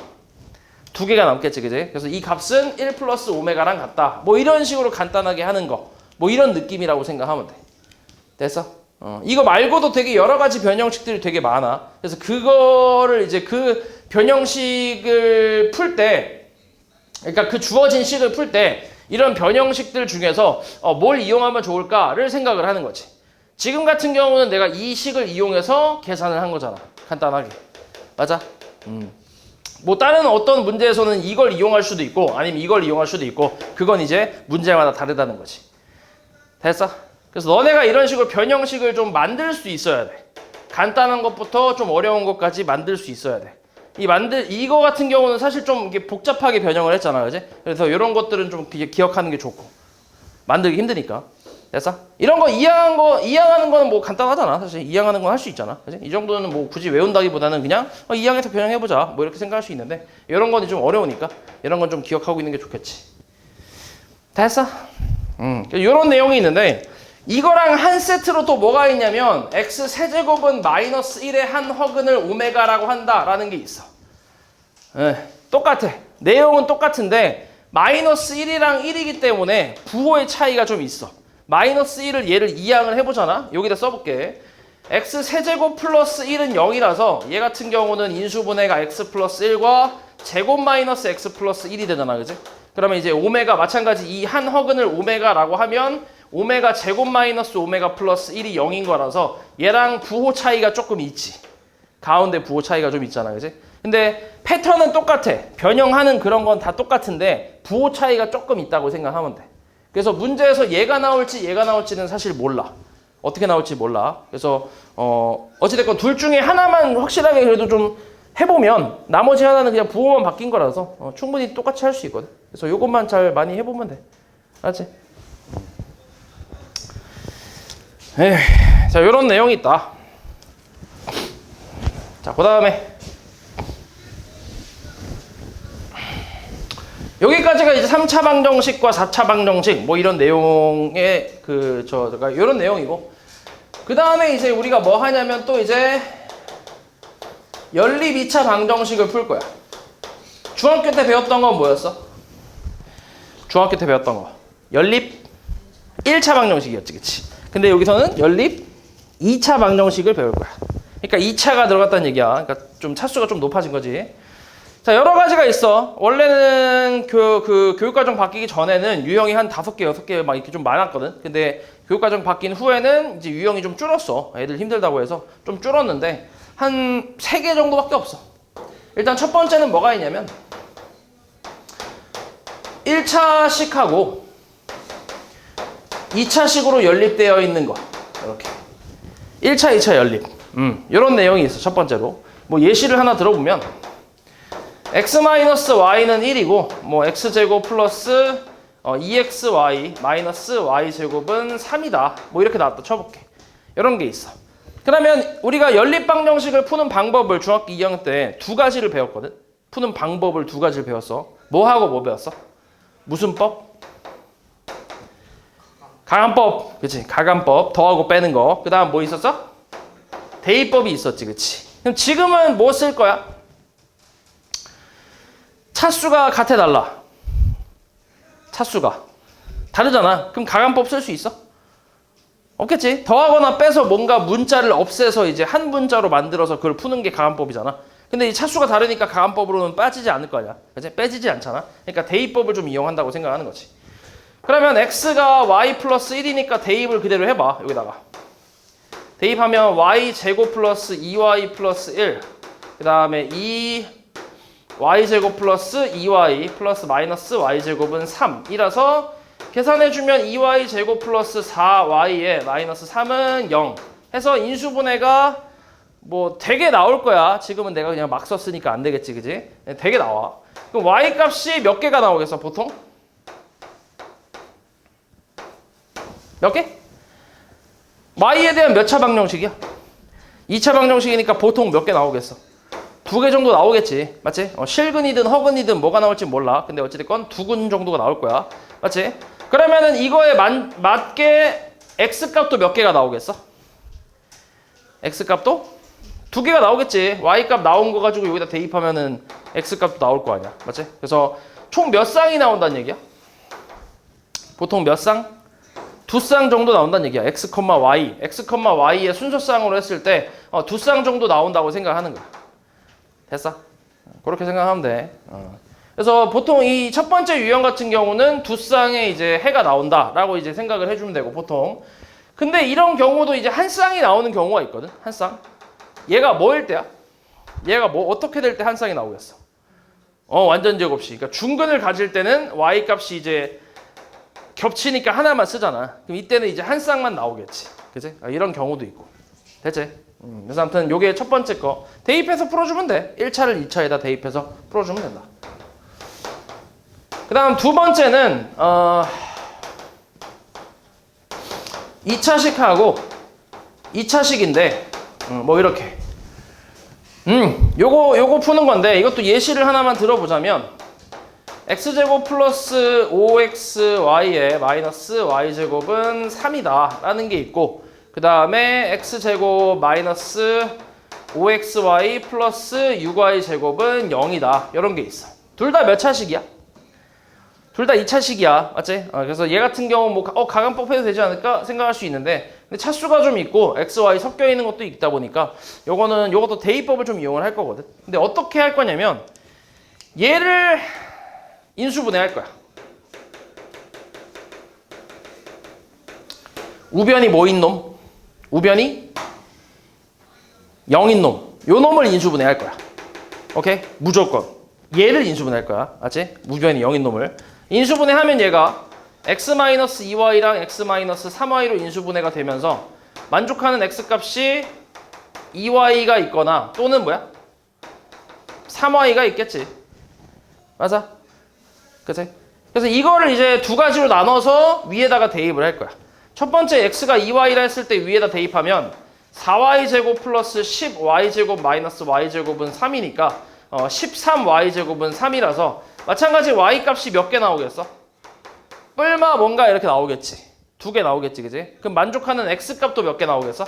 2개가 남겠지, 그지? 그래서 이 값은 1 플러스 오메가랑 같다. 뭐 이런 식으로 간단하게 하는 거. 뭐 이런 느낌이라고 생각하면 돼. 됐어? 이거 말고도 되게 여러 가지 변형식들이 되게 많아. 그래서 그거를 이제 그 변형식을 풀 때, 그러니까 그 주어진 식을 풀 때 이런 변형식들 중에서 뭘 이용하면 좋을까를 생각을 하는 거지. 지금 같은 경우는 내가 이 식을 이용해서 계산을 한 거잖아. 간단하게. 맞아? 뭐 다른 어떤 문제에서는 이걸 이용할 수도 있고 아니면 이걸 이용할 수도 있고 그건 이제 문제마다 다르다는 거지. 됐어? 그래서 너네가 이런 식으로 변형식을 좀 만들 수 있어야 돼. 간단한 것부터 좀 어려운 것까지 만들 수 있어야 돼. 이거 같은 경우는 사실 좀 이게 복잡하게 변형을 했잖아. 그지? 그래서 이런 것들은 좀 기억하는 게 좋고. 만들기 힘드니까. 됐어? 이런 거 이항하는 거는 뭐 간단하잖아. 사실 이항하는 건 할 수 있잖아. 그지? 이 정도는 뭐 굳이 외운다기보다는 그냥 이항해서 변형해보자. 뭐 이렇게 생각할 수 있는데 이런 거는 좀 어려우니까 이런 건 좀 기억하고 있는 게 좋겠지. 됐어? 이런 내용이 있는데 이거랑 한 세트로 또 뭐가 있냐면 x 세제곱은 마이너스 1의 한 허근을 오메가라고 한다라는 게 있어. 똑같아. 내용은 똑같은데 마이너스 1이랑 1이기 때문에 부호의 차이가 좀 있어. 마이너스 1을 얘를 이항을 해보잖아. 여기다 써볼게. x 세제곱 플러스 1은 0이라서 얘 같은 경우는 인수분해가 x 플러스 1과 제곱 마이너스 x 플러스 1이 되잖아. 그지? 그러면 이제 오메가 마찬가지 이 한 허근을 오메가라고 하면 오메가 제곱 마이너스 오메가 플러스 1이 0인 거라서 얘랑 부호 차이가 조금 있지. 가운데 부호 차이가 좀 있잖아. 그지? 근데 패턴은 똑같아. 변형하는 그런 건 다 똑같은데 부호 차이가 조금 있다고 생각하면 돼. 그래서 문제에서 얘가 나올지는 사실 몰라. 어떻게 나올지 몰라. 그래서 어찌됐건 둘 중에 하나만 확실하게 그래도 좀 해보면 나머지 하나는 그냥 부호만 바뀐 거라서 충분히 똑같이 할 수 있거든. 그래서 요것만 잘 많이 해보면 돼. 알았지? 자, 요런 내용이 있다. 자, 그 다음에 여기까지가 이제 3차 방정식과 4차 방정식 뭐 이런 내용의 이런 내용이고 그 다음에 이제 우리가 뭐 하냐면 또 이제 연립 2차 방정식을 풀 거야. 중학교 때 배웠던 건 뭐였어? 중학교 때 배웠던 거 연립 1차 방정식이었지, 그치? 근데 여기서는 연립 2차 방정식을 배울 거야. 그러니까 2차가 들어갔다는 얘기야. 그러니까 좀 차수가 좀 높아진 거지. 자, 여러 가지가 있어. 원래는 교육과정 바뀌기 전에는 유형이 한 5개, 6개 막 이렇게 좀 많았거든. 근데 교육과정 바뀐 후에는 이제 유형이 좀 줄었어. 애들 힘들다고 해서 좀 줄었는데 한 3개 정도밖에 없어. 일단 첫 번째는 뭐가 있냐면 1차식하고 2차식으로 연립되어 있는 거. 이렇게. 1차, 2차 연립. 이런 내용이 있어. 첫 번째로. 뭐 예시를 하나 들어보면 x-y는 1이고 뭐 x제곱 플러스 2xy 마이너스 y제곱은 3이다. 뭐 이렇게 나왔다 쳐볼게. 이런 게 있어. 그러면 우리가 연립방정식을 푸는 방법을 중학교 2학년 때 2가지를 배웠거든. 푸는 방법을 2가지를 배웠어. 뭐하고 뭐 배웠어? 무슨 법? 가간법. 그치? 가간법. 더하고 빼는 거. 그 다음 뭐 있었어? 대입법이 있었지. 그치? 그럼 지금은 뭐 쓸 거야? 차수가 같아 달라. 차수가 다르잖아. 그럼 가간법 쓸 수 있어? 없겠지. 더하거나 빼서 뭔가 문자를 없애서 이제 한 문자로 만들어서 그걸 푸는 게 가간법이잖아. 근데 이 차수가 다르니까 가간법으로는 빠지지 않을 거 아니야. 그치? 빼지지 않잖아. 그러니까 대입법을 좀 이용한다고 생각하는 거지. 그러면 x가 y 플러스 1이니까 대입을 그대로 해봐. 여기다가 대입하면 y 제곱 플러스 2y 플러스 1 그 다음에 2y제곱 플러스 2y 플러스 마이너스 y제곱은 3이라서 계산해주면 2y제곱 플러스 4y에 마이너스 3은 0 해서 인수분해가 뭐 되게 나올 거야. 지금은 내가 그냥 막 썼으니까 안 되겠지, 그지? 되게 나와. 그럼 y 값이 몇 개가 나오겠어, 보통? 몇 개? y에 대한 몇 차 방정식이야? 2차 방정식이니까 보통 몇 개 나오겠어? 2개 정도 나오겠지. 맞지? 실근이든 허근이든 뭐가 나올지 몰라. 근데 어찌됐건 2근 정도가 나올 거야. 맞지? 그러면은 이거에 맞게 x값도 몇 개가 나오겠어? x값도 2개가 나오겠지. y값 나온 거 가지고 여기다 대입하면은 x값도 나올 거 아니야. 맞지? 그래서 총 몇 쌍이 나온다는 얘기야? 보통 몇 쌍? 두 쌍 정도 나온다는 얘기야. x, y. x, y의 순서쌍으로 했을 때 두 쌍 정도 나온다고 생각하는 거야. 됐어? 그렇게 생각하면 돼. 그래서 보통 이 첫 번째 유형 같은 경우는 두 쌍의 이제 해가 나온다라고 이제 생각을 해주면 되고 보통. 근데 이런 경우도 이제 한 쌍이 나오는 경우가 있거든. 한 쌍. 얘가 뭐일 때야? 얘가 뭐 어떻게 될 때 한 쌍이 나오겠어? 완전 제곱식. 그러니까 중근을 가질 때는 y 값이 이제 겹치니까 하나만 쓰잖아. 그럼 이때는 이제 한 쌍만 나오겠지. 그치? 이런 경우도 있고. 됐지? 그래서 아무튼 요게 첫 번째 거. 대입해서 풀어주면 돼. 1차를 2차에다 대입해서 풀어주면 된다. 그 다음 두 번째는 2차식하고 2차식인데 뭐 이렇게 요거 푸는 건데 이것도 예시를 하나만 들어보자면 x제곱 플러스 5xy의 마이너스 y제곱은 3이다 라는 게 있고 그 다음에 x제곱 마이너스 5xy 플러스 6y제곱은 0이다 이런 게 있어. 둘 다 몇 차식이야? 둘 다 2차식이야. 맞지? 그래서 얘 같은 경우 뭐 가감법 해도 되지 않을까 생각할 수 있는데 근데 차수가 좀 있고 x, y 섞여 있는 것도 있다 보니까 요것도 대입법을 좀 이용을 할 거거든. 근데 어떻게 할 거냐면 얘를 인수분해할 거야. 우변이 뭐인 놈? 우변이 0인 놈. 요 놈을 인수분해할 거야. 오케이? 무조건. 얘를 인수분해할 거야. 알지? 우변이 0인 놈을. 인수분해하면 얘가 x-2y랑 x-3y로 인수분해가 되면서 만족하는 x값이 2y가 있거나 또는 뭐야? 3y가 있겠지. 맞아? 그치? 그래서 이거를 이제 두 가지로 나눠서 위에다가 대입을 할 거야. 첫 번째 x가 2y라 했을 때 위에다 대입하면 4y제곱 플러스 10y제곱 마이너스 y제곱은 3이니까 13y제곱은 3이라서 마찬가지 y값이 몇 개 나오겠어? 뿔마 뭔가 이렇게 나오겠지. 두 개 나오겠지, 그지? 그럼 만족하는 x값도 몇 개 나오겠어?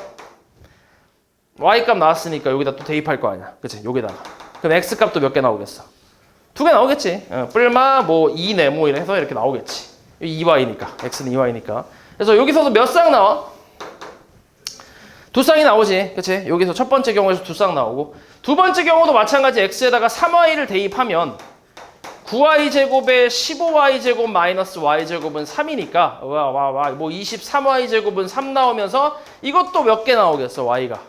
y값 나왔으니까 여기다 또 대입할 거 아니야. 그치? 여기다가. 그럼 x값도 몇 개 나오겠어? 두 개 나오겠지. 뿔마 뭐 2네 뭐 이래서 이렇게 나오겠지. 2y니까. x는 2y니까. 그래서 여기서도 몇 쌍 나와? 두 쌍이 나오지. 그치? 여기서 첫 번째 경우에서 두 쌍 나오고 두 번째 경우도 마찬가지 x에다가 3y를 대입하면 9y제곱에 15y제곱 마이너스 y제곱은 3이니까 뭐 23y제곱은 3 나오면서 이것도 몇 개 나오겠어 y가?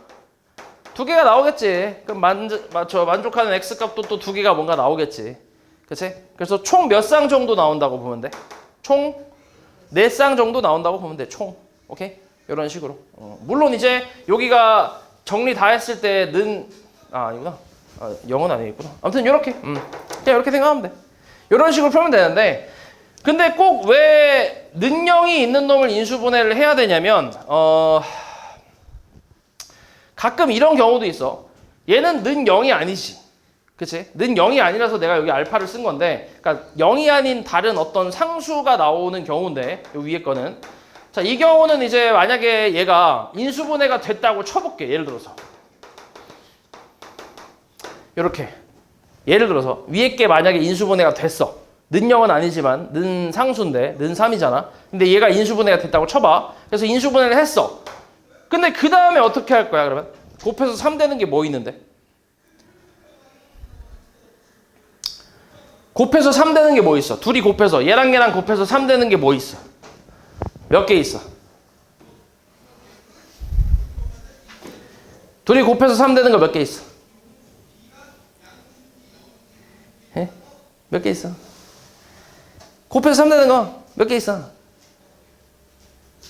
두 개가 나오겠지. 그럼 만족하는 x값도 또 두 개가 뭔가 나오겠지. 그치? 그래서 총 몇 쌍 정도 나온다고 보면 돼? 총 4쌍 정도 나온다고 보면 돼. 총. 오케이? 이런 식으로. 물론 이제 여기가 정리 다 했을 때는 아니구나. 0은 아니겠구나. 아무튼 이렇게. 그냥 이렇게 생각하면 돼. 이런 식으로 풀면 되는데 근데 꼭 왜 는영이 있는 놈을 인수분해를 해야 되냐면 가끔 이런 경우도 있어. 얘는 는 0이 아니지. 그치? 는 0이 아니라서 내가 여기 알파를 쓴 건데 그러니까 0이 아닌 다른 어떤 상수가 나오는 경우인데 요 위에 거는 자, 이 경우는 이제 만약에 얘가 인수분해가 됐다고 쳐볼게. 예를 들어서 이렇게 예를 들어서 위에 게 만약에 인수분해가 됐어. 는 0은 아니지만 는 상수인데 는 3이잖아. 근데 얘가 인수분해가 됐다고 쳐봐. 그래서 인수분해를 했어. 근데 그 다음에 어떻게 할 거야 그러면? 곱해서 3 되는 게 뭐 있는데? 곱해서 3 되는 게 뭐 있어? 둘이 곱해서 얘랑 얘랑 곱해서 3 되는 게 뭐 있어? 몇 개 있어? 둘이 곱해서 3 되는 거 몇 개 있어? 에? 몇 개 있어? 곱해서 3 되는 거 몇 개 있어?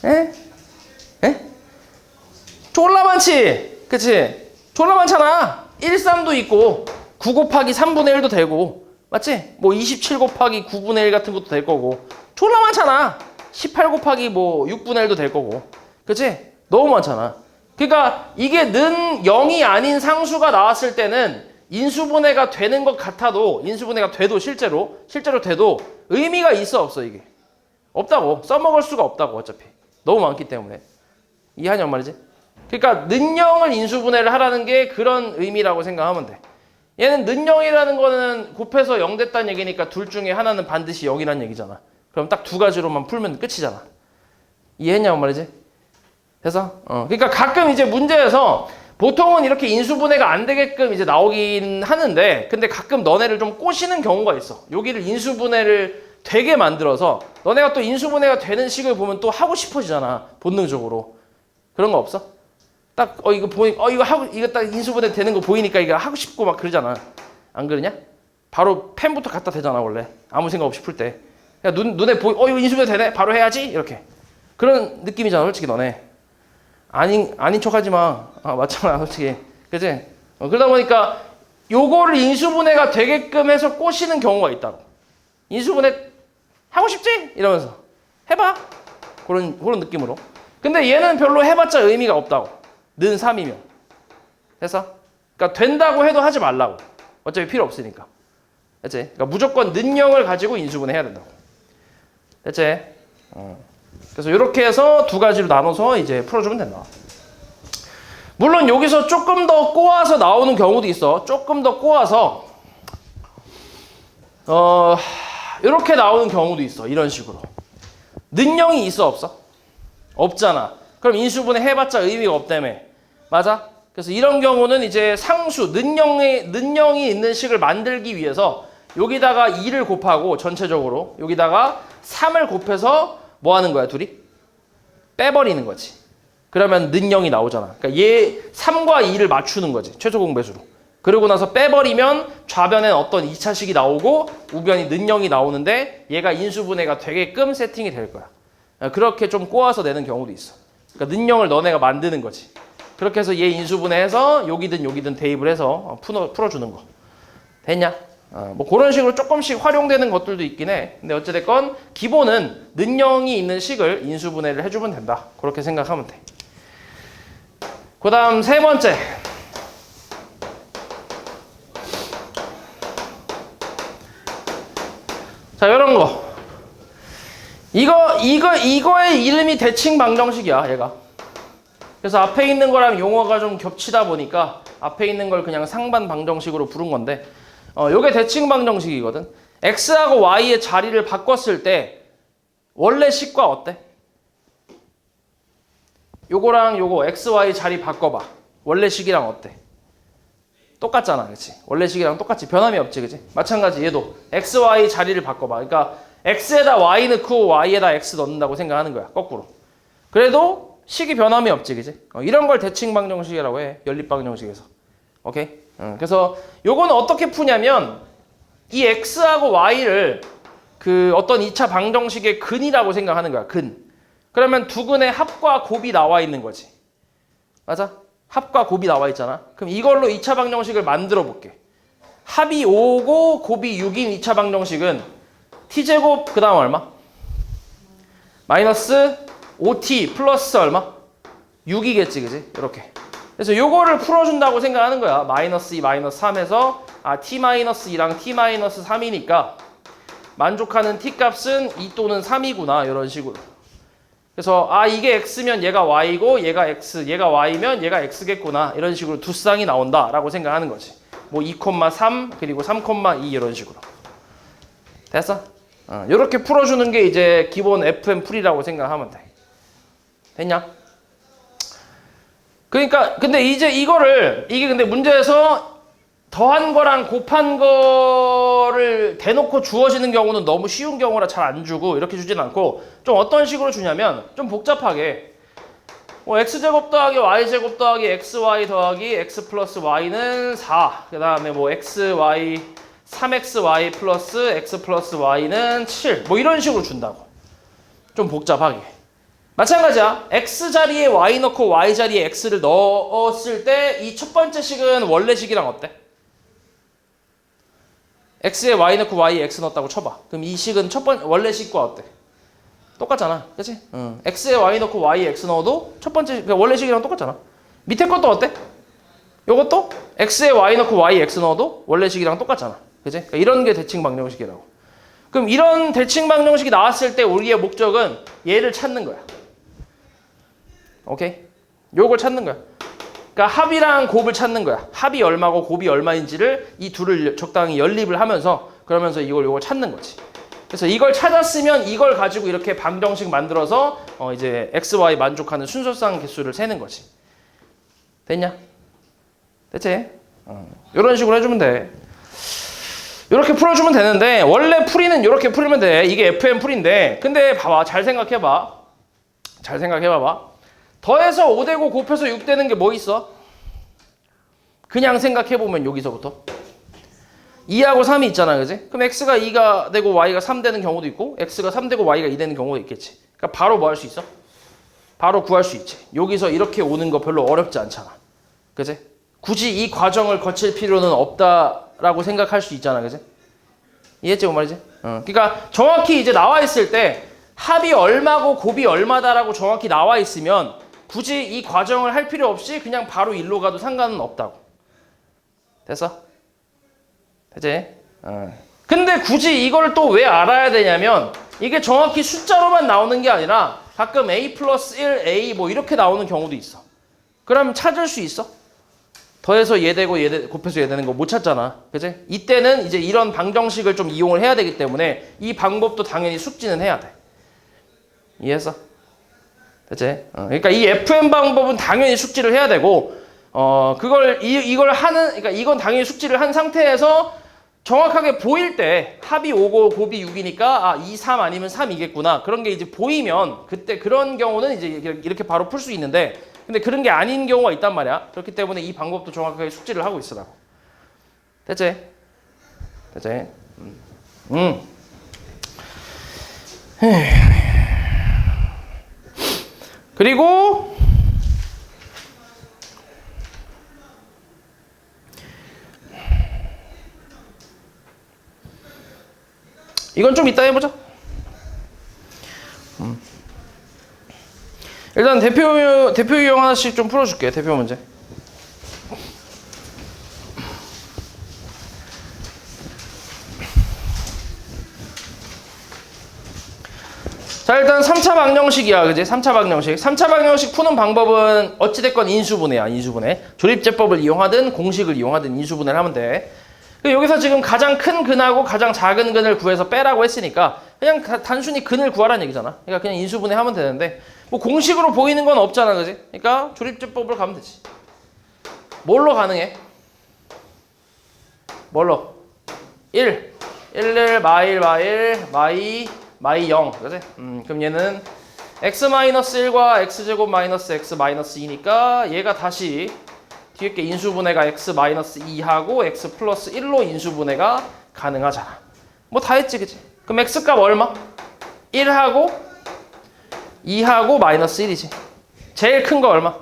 에? 에? 졸라 많지? 그치? 졸라 많잖아. 1, 3도 있고 9 곱하기 3분의 1도 되고 맞지? 뭐 27 곱하기 9분의 1 같은 것도 될 거고 졸라 많잖아. 18 곱하기 뭐 6분의 1도 될 거고 그치? 너무 많잖아. 그러니까 이게 는 0이 아닌 상수가 나왔을 때는 인수분해가 되는 것 같아도 인수분해가 돼도 실제로 돼도 의미가 있어 없어 이게? 없다고. 써먹을 수가 없다고 어차피. 너무 많기 때문에. 이해하냐 말이지? 그러니까 는영을 인수분해를 하라는 게 그런 의미라고 생각하면 돼. 얘는 는영이라는 거는 곱해서 0 됐다는 얘기니까 둘 중에 하나는 반드시 0이라는 얘기잖아. 그럼 딱 두 가지로만 풀면 끝이잖아. 이해했냐고 말이지. 돼서? 그러니까 가끔 이제 문제에서 보통은 이렇게 인수분해가 안 되게끔 이제 나오긴 하는데, 근데 가끔 너네를 좀 꼬시는 경우가 있어. 여기를 인수분해를 되게 만들어서 너네가 또 인수분해가 되는 식을 보면 또 하고 싶어지잖아. 본능적으로. 그런 거 없어? 딱 이거 보니 이거 하고 이거 딱 인수분해 되는 거 보이니까 이거 하고 싶고 막 그러잖아. 안 그러냐? 바로 펜부터 갖다 대잖아 원래. 아무 생각 없이 풀 때. 그냥 눈에 보이 이거 인수분해 되네. 바로 해야지 이렇게. 그런 느낌이잖아 솔직히 너네. 아닌 척하지 마. 맞잖아 솔직히. 그치? 그러다 보니까 요거를 인수분해가 되게끔 해서 꼬시는 경우가 있다고. 인수분해 하고 싶지? 이러면서 해봐. 그런 느낌으로. 근데 얘는 별로 해봤자 의미가 없다고. 는 3이면. 해서? 그러니까 된다고 해도 하지 말라고. 어차피 필요 없으니까. 됐지? 그러니까 무조건 는 0을 가지고 인수분해 해야 된다고. 됐지? 그래서 이렇게 해서 두 가지로 나눠서 이제 풀어주면 된다. 물론 여기서 조금 더 꼬아서 나오는 경우도 있어. 조금 더 꼬아서 이렇게 나오는 경우도 있어. 이런 식으로. 는 0이 있어 없어? 없잖아. 그럼 인수분해 해봤자 의미가 없다며. 맞아? 그래서 이런 경우는 이제 상수 는 0이 있는 식을 만들기 위해서 여기다가 2를 곱하고 전체적으로 여기다가 3을 곱해서 뭐 하는 거야 둘이? 빼버리는 거지. 그러면 는 0이 나오잖아. 그러니까 얘 3과 2를 맞추는 거지. 최소 공배수로. 그러고 나서 빼버리면 좌변엔 어떤 2차식이 나오고 우변이 는 0이 나오는데 얘가 인수분해가 되게끔 세팅이 될 거야. 그렇게 좀 꼬아서 내는 경우도 있어. 그러니까 는 0을 너네가 만드는 거지. 그렇게 해서 얘 인수분해해서 여기든 대입을 해서 풀어주는 거. 됐냐? 뭐 그런 식으로 조금씩 활용되는 것들도 있긴 해. 근데 어찌됐건 기본은 는 0이 있는 식을 인수분해를 해주면 된다. 그렇게 생각하면 돼. 그 다음 세 번째. 자, 요런 거. 이거의 이름이 대칭 방정식이야, 얘가. 그래서 앞에 있는 거랑 용어가 좀 겹치다 보니까 앞에 있는 걸 그냥 상반 방정식으로 부른 건데, 요게 대칭 방정식이거든. x하고 y의 자리를 바꿨을 때 원래 식과 어때? 요거랑 요거 x, y 자리 바꿔봐. 원래 식이랑 어때? 똑같잖아, 그렇지? 원래 식이랑 똑같지. 변함이 없지, 그렇지? 마찬가지 얘도 x, y 자리를 바꿔봐. 그러니까 x에다 y 넣고 y에다 x 넣는다고 생각하는 거야, 거꾸로. 그래도 식이 변함이 없지, 그렇지? 이런 걸 대칭 방정식이라고 해, 연립 방정식에서. 오케이? 그래서 요거는 어떻게 푸냐면 이 x하고 y를 그 어떤 2차 방정식의 근이라고 생각하는 거야, 근. 그러면 두 근의 합과 곱이 나와 있는 거지. 맞아? 합과 곱이 나와 있잖아. 그럼 이걸로 2차 방정식을 만들어 볼게. 합이 5고 곱이 6인 2차 방정식은 t제곱 그 다음 얼마? 마이너스 5t 플러스 얼마? 6이겠지, 그지? 이렇게. 그래서 요거를 풀어준다고 생각하는 거야. 마이너스 2, 마이너스 3에서 t 마이너스 2랑 t 마이너스 3이니까 만족하는 t 값은 2 또는 3이구나. 이런 식으로. 그래서 이게 x면 얘가 y고 얘가 x, 얘가 y면 얘가 x겠구나. 이런 식으로 두 쌍이 나온다라고 생각하는 거지. 뭐 2,3 그리고 3,2 이런 식으로. 됐어? 이렇게 풀어주는 게 이제 기본 FM 풀이라고 생각하면 돼. 됐냐? 그러니까 근데 이제 이게 근데 문제에서 더한 거랑 곱한 거를 대놓고 주어지는 경우는 너무 쉬운 경우라 잘 안 주고 이렇게 주진 않고 좀 어떤 식으로 주냐면 좀 복잡하게 뭐 x제곱 더하기 y제곱 더하기 xy 더하기 x 플러스 y는 4. 그 다음에 뭐 xy 3xy 플러스 x 플러스 y는 7. 뭐 이런 식으로 준다고. 좀 복잡하게. 마찬가지야. x 자리에 y 넣고 y 자리에 x를 넣었을 때 이 첫 번째 식은 원래 식이랑 어때? x에 y 넣고 y에 x 넣었다고 쳐봐. 그럼 이 식은 원래 식과 어때? 똑같잖아. 그치? x에 y 넣고 y에 x 넣어도 첫 번째 그러니까 원래 식이랑 똑같잖아. 밑에 것도 어때? 요것도 x에 y 넣고 y에 x 넣어도 원래 식이랑 똑같잖아. 그치? 그러니까 이런 게 대칭 방정식이라고. 그럼 이런 대칭 방정식이 나왔을 때 우리의 목적은 얘를 찾는 거야. 오케이? 요걸 찾는 거야. 그러니까 합이랑 곱을 찾는 거야. 합이 얼마고 곱이 얼마인지를 이 둘을 적당히 연립을 하면서 그러면서 요걸 찾는 거지. 그래서 이걸 찾았으면 이걸 가지고 이렇게 방정식 만들어서 이제 x, y 만족하는 순서상 개수를 세는 거지. 됐냐? 됐지? 이런 식으로 해주면 돼. 이렇게 풀어주면 되는데 원래 풀이는 이렇게 풀면 돼. 이게 FM 풀인데 근데 봐봐. 잘 생각해봐. 잘 생각해봐봐. 더해서 5 되고 곱해서 6 되는 게 뭐 있어? 그냥 생각해보면 여기서부터 2하고 3이 있잖아. 그지? 그럼 x가 2가 되고 y가 3 되는 경우도 있고 x가 3 되고 y가 2 되는 경우도 있겠지. 그러니까 바로 뭐 할 수 있어? 바로 구할 수 있지. 여기서 이렇게 오는 거 별로 어렵지 않잖아. 그지? 굳이 이 과정을 거칠 필요는 없다라고 생각할 수 있잖아. 그지? 이해했지? 뭐 말이지? 그러니까 정확히 이제 나와 있을 때 합이 얼마고 곱이 얼마다라고 정확히 나와 있으면 굳이 이 과정을 할 필요 없이 그냥 바로 일로 가도 상관은 없다고. 됐어? 되지? 근데 굳이 이걸 또 왜 알아야 되냐면 이게 정확히 숫자로만 나오는 게 아니라 가끔 a 플러스 1, a 뭐 이렇게 나오는 경우도 있어. 그럼 찾을 수 있어? 더해서 얘 되고 곱해서 얘 되는 거 못 찾잖아. 그치? 이때는 이제 이런 방정식을 좀 이용을 해야 되기 때문에 이 방법도 당연히 숙지는 해야 돼. 이해했어? 됐지? 그러니까 이 FM 방법은 당연히 숙지를 해야 되고 이걸 하는, 그러니까 이건 당연히 숙지를 한 상태에서 정확하게 보일 때 합이 5고 곱이 6이니까 2, 3 아니면 3이겠구나. 그런 게 이제 보이면 그때 그런 경우는 이제 이렇게 바로 풀 수 있는데 근데 그런 게 아닌 경우가 있단 말이야. 그렇기 때문에 이 방법도 정확하게 숙지를 하고 있으라고. 됐지? 됐지? 그리고 이건 좀 이따 해보자. 일단 대표 유형 하나씩 좀 풀어줄게. 대표 문제. 자, 일단 3차 방정식이야. 그지? 3차 방정식. 3차 방정식 푸는 방법은 어찌됐건 인수분해야. 인수분해. 조립제법을 이용하든 공식을 이용하든 인수분해를 하면 돼. 여기서 지금 가장 큰 근하고 가장 작은 근을 구해서 빼라고 했으니까 그냥 단순히 근을 구하라는 얘기잖아. 그러니까 그냥 인수분해 하면 되는데 뭐 공식으로 보이는 건 없잖아. 그지? 그러니까 조립제법을 가면 되지. 뭘로 가능해? 뭘로? 1, 1, 마이 0. 그지? 그럼 얘는 x-1과 x제곱 마이너스 x 마이너스 2니까 얘가 다시 뒤에 게 인수분해가 x-2하고 x 플러스 1로 인수분해가 가능하잖아. 뭐 다 했지, 그치? 그럼 x값 얼마? 1하고 2하고 마이너스 1이지. 제일 큰 거 얼마?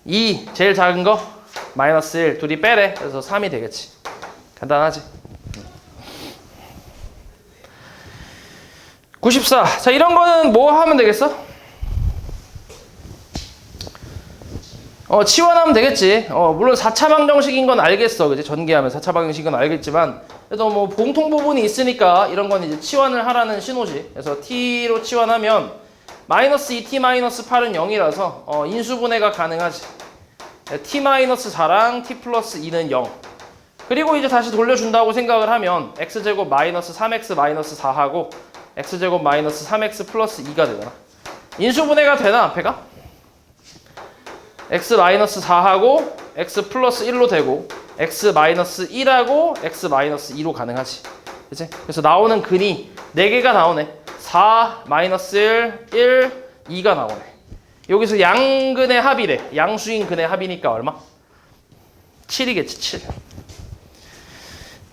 2, 제일 작은 거? 마이너스 1. 둘이 빼래. 그래서 3이 되겠지. 간단하지? 94. 자, 이런 거는 뭐 하면 되겠어? 치환하면 되겠지. 물론 4차 방정식인 건 알겠어. 그지? 전개하면 4차 방정식인 건 알겠지만, 그래도 뭐 공통 부분이 있으니까 이런 건 이제 치환을 하라는 신호지. 그래서 t로 치환하면 마이너스 2t 마이너스 8은 0이라서 인수분해가 가능하지. t-4랑 t 플러스 2는 0. 그리고 이제 다시 돌려준다고 생각을 하면 x제곱 마이너스 3x 마이너스 4하고 x제곱 마이너스 3x 플러스 2가 되잖아. 인수분해가 되나 앞에가? x 마이너스 4하고 x 플러스 1로 되고 x 마이너스 1하고 x 마이너스 2로 가능하지. 그치? 그래서 나오는 근이 4개가 나오네. 4, 마이너스 1, 2가 나오네. 여기서 양근의 합이래. 양수인 근의 합이니까 얼마? 7이겠지, 7.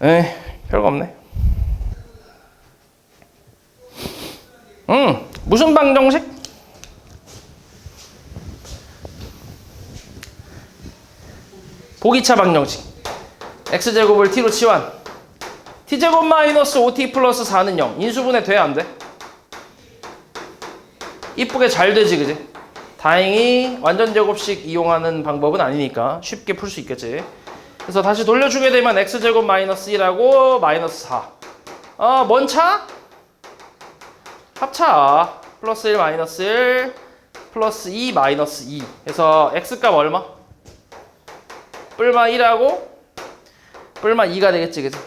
에이, 별거 없네. 무슨 방정식? 보기차 방정식. x제곱을 t로 치환. t제곱 마이너스 5t 플러스 4는 0. 인수분해 돼? 안 돼? 이쁘게 잘 되지, 그지? 다행히 완전제곱식 이용하는 방법은 아니니까 쉽게 풀 수 있겠지. 그래서 다시 돌려주게 되면 x제곱 마이너스 1하고 마이너스 4. 뭔 차? 합차. 플러스 1 마이너스 1 플러스 2 마이너스 2. 그래서 x값 얼마? 뿔마 1하고 뿔마 2가 되겠지, 그지?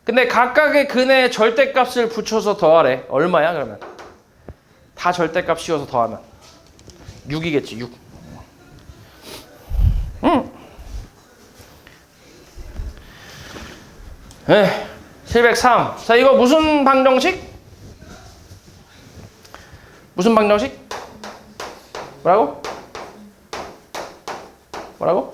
근데 각각의 근의 절대값을 붙여서 더하래. 얼마야 그러면? 다 절대값 씌워서 더하면 6이겠지. 6. 네, 703. 자, 이거 무슨 방정식? 무슨 방정식? 뭐라고? 뭐라고?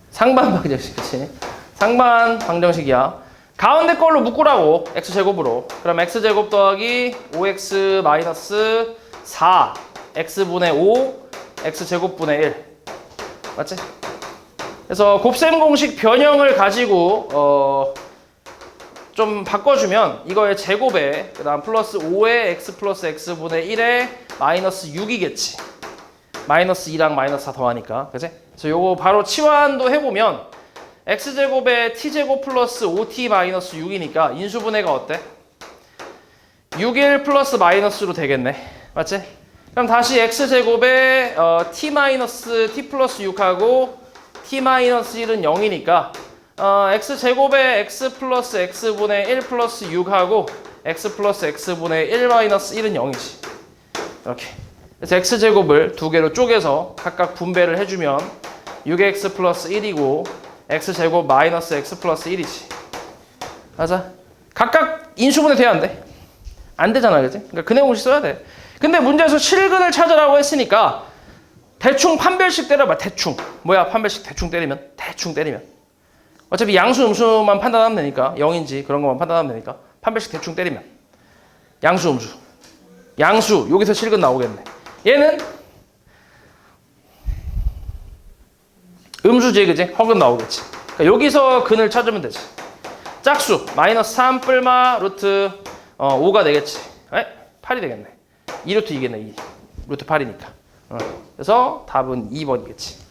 상반 방정식, 그치? 상반 방정식이야. 가운데 걸로 묶으라고, x제곱으로. 그럼 x제곱 더하기 5x 마이너스 4, x분의 5, x제곱분의 1. 맞지? 그래서 곱셈 공식 변형을 가지고 좀 바꿔주면 이거의 제곱에 그 다음 플러스 5에 x 플러스 x분의 1에 마이너스 6이겠지. 마이너스 2랑 마이너스 4 더하니까. 그치? 그래서 요거 바로 치환도 해보면 x제곱에 t제곱 플러스 5t 마이너스 6이니까 인수분해가 어때? 6일 플러스 마이너스로 되겠네. 맞지? 그럼 다시 x제곱에 t 마이너스 t 플러스 6하고 t 마이너스 1은 0이니까 x제곱에 x 플러스 x분의 1 플러스 6하고 x 플러스 x분의 1 마이너스 1은 0이지. 이렇게. 그래서 x제곱을 두 개로 쪼개서 각각 분배를 해주면 6x 플러스 1이고 x제곱 마이너스 x 플러스 1이지. 맞아? 각각 인수분해 돼야 안 돼? 안 되잖아, 그지? 그러니까 근해 공식 써야 돼. 근데 문제에서 실근을 찾으라고 했으니까 대충 판별식 때려봐. 대충. 뭐야 판별식 대충 때리면? 대충 때리면. 어차피 양수 음수만 판단하면 되니까 0인지 그런 것만 판단하면 되니까 판별식 대충 때리면 양수 음수. 양수 여기서 실근 나오겠네. 얘는 음수지, 그지? 허근 나오겠지. 그러니까 여기서 근을 찾으면 되지. 짝수 마이너스 3 뿔마 루트 5가 되겠지. 8이 되겠네. 2루트 2겠네. 2 루트 8이니까. 그래서 답은 2번이겠지.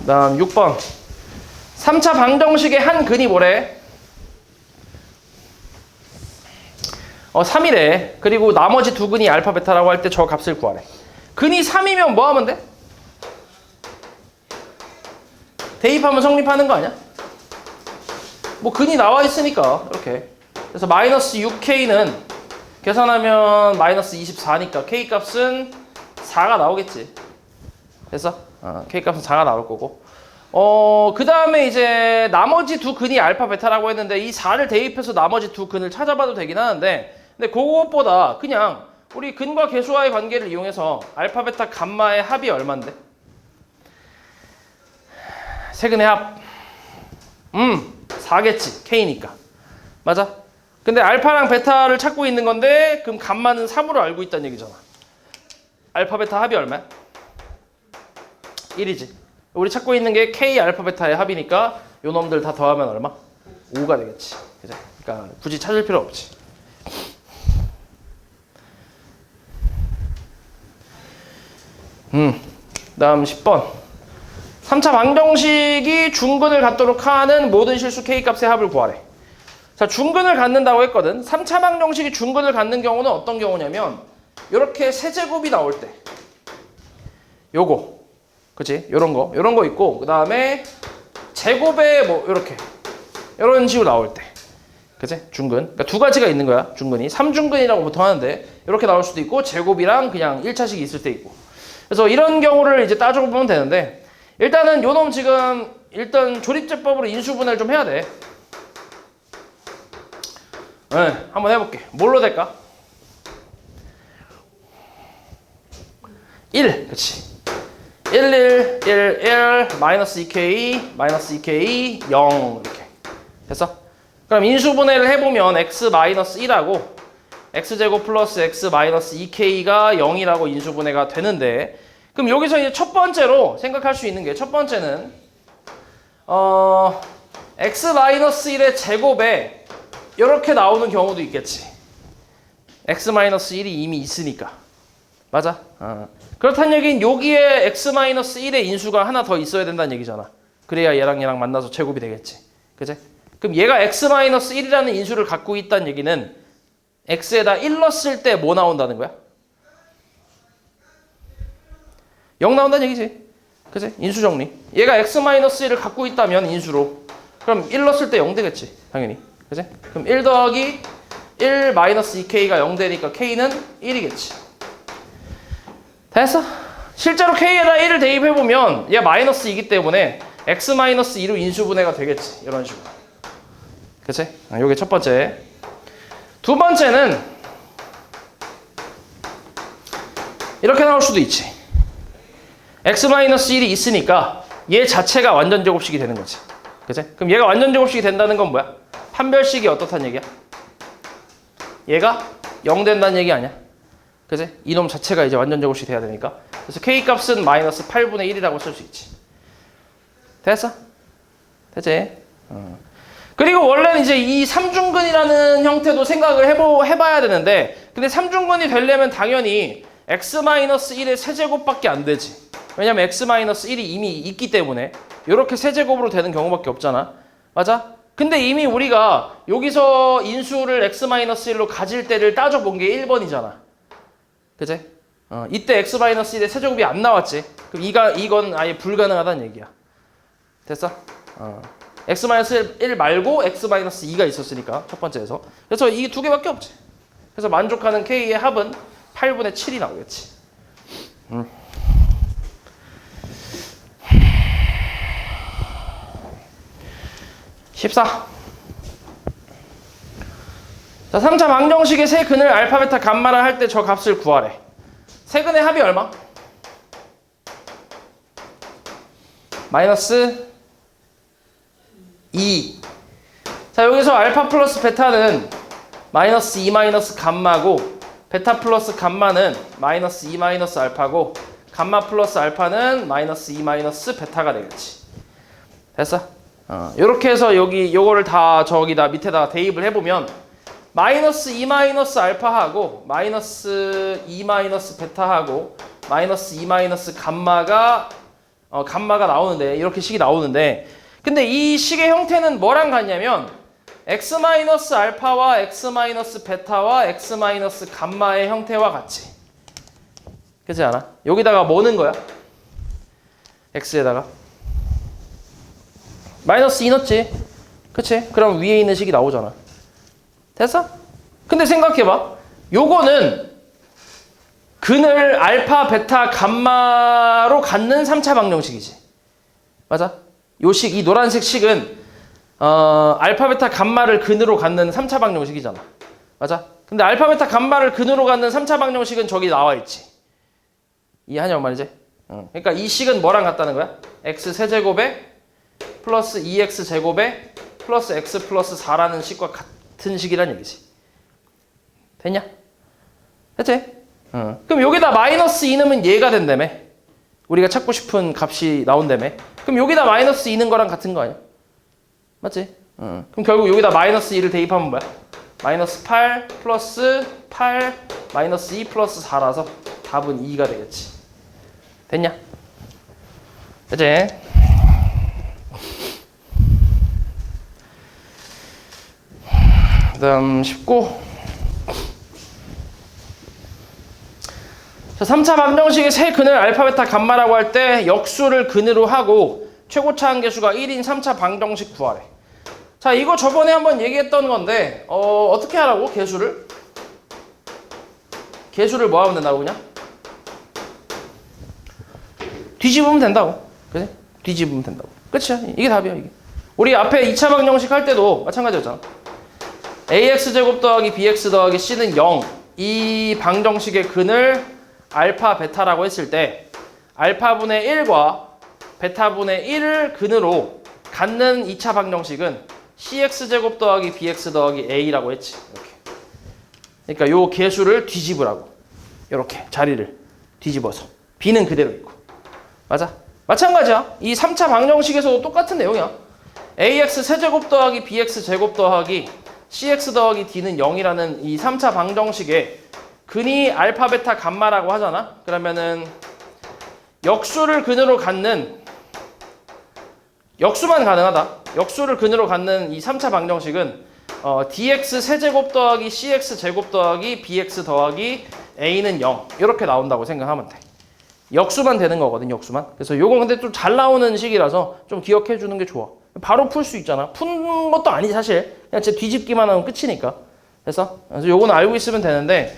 다음 6번. 3차 방정식의 한 근이 뭐래? 3이래. 그리고 나머지 두 근이 알파 베타라고 할 때 저 값을 구하래. 근이 3이면 뭐 하면 돼? 대입하면 성립하는 거 아니야? 뭐 근이 나와 있으니까 이렇게. 그래서 마이너스 6k는 계산하면 마이너스 24니까 k 값은 4가 나오겠지. 됐어? k 값은 4가 나올 거고. 그 다음에 이제 나머지 두 근이 알파 베타라고 했는데 이 4를 대입해서 나머지 두 근을 찾아봐도 되긴 하는데, 근데 그것보다 그냥 우리 근과 계수와의 관계를 이용해서 알파 베타 감마의 합이 얼만데? 세 근의 합 4겠지. k니까. 맞아? 근데 알파랑 베타를 찾고 있는 건데 그럼 감마는 3으로 알고 있다는 얘기잖아. 알파 베타 합이 얼마야? 1이지. 우리 찾고 있는 게 k 알파 베타의 합이니까 요 놈들 다 더하면 얼마? 5가 되겠지. 그죠? 그러니까 굳이 찾을 필요 없지. 다음 10번. 3차 방정식이 중근을 갖도록 하는 모든 실수 k 값의 합을 구하래. 자, 중근을 갖는다고 했거든. 3차 방정식이 중근을 갖는 경우는 어떤 경우냐면 이렇게 세제곱이 나올 때 요거, 그치? 요런 거 있고, 그 다음에 제곱에 뭐 요렇게 요런 식으로 나올 때, 그치? 중근. 그러니까 두 가지가 있는 거야, 중근이. 3중근이라고 보통 하는데 이렇게 나올 수도 있고 제곱이랑 그냥 1차식이 있을 때 있고. 그래서 이런 경우를 이제 따져보면 되는데, 일단은 요놈 지금 일단 조립제법으로 인수분해를 좀 해야 돼. 네, 한번 해볼게. 뭘로 될까? 1, 그치? 1, 1, 1, 1, 마이너스 2k, 마이너스 2k, 0 이렇게. 됐어? 그럼 인수분해를 해보면 x 마이너스 1하고 x제곱 플러스 x 마이너스 2k가 0이라고 인수분해가 되는데, 그럼 여기서 이제 첫 번째로 생각할 수 있는 게, 첫 번째는 x 마이너스 1의 제곱에 이렇게 나오는 경우도 있겠지. x 마이너스 1이 이미 있으니까. 맞아? 그렇다는 얘기는 여기에 x 마이너스 1의 인수가 하나 더 있어야 된다는 얘기잖아. 그래야 얘랑 만나서 제곱이 되겠지. 그치? 그럼 얘가 x 마이너스 1이라는 인수를 갖고 있다는 얘기는 x에다 1 넣었을 때 뭐 나온다는 거야? 0 나온다는 얘기지. 그치? 인수 정리. 얘가 x-1을 갖고 있다면 인수로. 그럼 1 넣었을 때 0 되겠지. 당연히. 그치? 그럼 1 더하기 1 마이너스 2k가 0 되니까 k는 1이겠지. 됐어? 실제로 k에다 1을 대입해보면 얘 마이너스 2기 때문에 x-2로 인수분해가 되겠지. 이런 식으로. 그치? 요게 첫 번째. 두 번째는 이렇게 나올 수도 있지. x-1이 있으니까 얘 자체가 완전 제곱식이 되는 거지. 그치? 그럼 얘가 완전 제곱식이 된다는 건 뭐야? 판별식이 어떻다는 얘기야? 얘가 0 된다는 얘기 아니야? 그치? 이놈 자체가 이제 완전 제곱식이 돼야 되니까. 그래서 k 값은 마이너스 8분의 1이라고 쓸 수 있지. 됐어? 됐지? 그리고 원래는 이제 이 삼중근이라는 형태도 생각을 해봐야 되는데, 근데 삼중근이 되려면 당연히 x-1의 세제곱밖에 안 되지. 왜냐면 x-1이 이미 있기 때문에 이렇게 세제곱으로 되는 경우밖에 없잖아. 맞아? 근데 이미 우리가 여기서 인수를 x-1로 가질 때를 따져본 게 1번이잖아. 그치? 이때 x-1의 세제곱이 안 나왔지. 그럼 이건 아예 불가능하다는 얘기야. 됐어? x-1 말고 x-2가 있었으니까 첫 번째에서. 그래서 이 두 개밖에 없지. 그래서 만족하는 k의 합은 8분의 7이 나오겠지. 14. 자, 3차 방정식의 세 근을 알파, 베타, 감마를 할 때 저 값을 구하래. 세 근의 합이 얼마? 마이너스 2. 자, 여기서 알파 플러스 베타는 마이너스 2 마이너스 감마고, 베타 플러스 감마는 마이너스 2 마이너스 알파고, 감마 플러스 알파는 마이너스 2 마이너스 베타가 되겠지. 됐어? 요렇게 해서 여기 요거를 다 저기다 밑에다가 대입을 해보면 마이너스 2 마이너스 알파하고 마이너스 2 마이너스 베타하고 마이너스 2 마이너스 감마가 나오는데, 이렇게 식이 나오는데, 근데 이 식의 형태는 뭐랑 같냐면 x 마이너스 알파와 x 마이너스 베타와 x 마이너스 감마의 형태와 같지. 그렇지 않아? 여기다가 뭐 넣은 거야? x에다가 마이너스 2 넣었지. 그치? 그럼 위에 있는 식이 나오잖아. 됐어? 근데 생각해봐. 요거는 근을 알파, 베타, 감마로 갖는 3차 방정식이지. 맞아? 요 식, 이 노란색 식은 알파, 베타, 감마를 근으로 갖는 3차 방정식이잖아. 맞아? 근데 알파, 베타, 감마를 근으로 갖는 3차 방정식은 저기 나와 있지. 이해하냐고 말이지? 그러니까 이 식은 뭐랑 같다는 거야? x 세제곱에 플러스 2x 제곱에 플러스 x 플러스 4라는 식과 같은 식이란 얘기지. 됐냐? 됐지? 그럼 여기다 마이너스 2 넣으면 얘가 된다며. 우리가 찾고 싶은 값이 나온다며. 그럼 여기다 마이너스 2 넣은 거랑 같은 거 아니야? 맞지? 그럼 결국 여기다 마이너스 2를 대입하면 뭐야? 마이너스 8 플러스 8 마이너스 2 플러스 4라서 답은 2가 되겠지. 됐냐? 됐지? 그 다음 19. 자, 3차 방정식의 세 근을 알파, 베타, 감마라고 할 때 역수를 근으로 하고 최고차 한계수가 1인 3차 방정식 구하래. 자, 이거 저번에 한번 얘기했던 건데 어떻게 하라고? 개수를 뭐 하면 된다고 그냥? 뒤집으면 된다고. 그래? 뒤집으면 된다고. 끝이야. 이게 답이야, 이게. 우리 앞에 2차 방정식 할 때도 마찬가지였잖아. ax제곱 더하기 bx 더하기 c는 0. 이 방정식의 근을 알파, 베타라고 했을 때 알파분의 1과 베타분의 1을 근으로 갖는 2차 방정식은 cx제곱 더하기 bx 더하기 a라고 했지. 이렇게. 그러니까 요 개수를 뒤집으라고. 이렇게 자리를 뒤집어서. b는 그대로 있고. 맞아? 마찬가지야. 이 3차 방정식에서도 똑같은 내용이야. ax 세제곱 더하기 bx 제곱 더하기 cx 더하기 d는 0이라는 이 3차 방정식에 근이 알파, 베타, 감마라고 하잖아. 그러면은 역수를 근으로 갖는 역수만 가능하다. 역수를 근으로 갖는 이 3차 방정식은 dx 세제곱 더하기 cx 제곱 더하기 bx 더하기 a는 0 이렇게 나온다고 생각하면 돼. 역수만 되는 거거든, 역수만. 그래서 요건 근데 좀 잘 나오는 식이라서 좀 기억해 주는 게 좋아. 바로 풀 수 있잖아. 푼 것도 아니지 사실. 그냥 제 뒤집기만 하면 끝이니까. 그래서 요거는 알고 있으면 되는데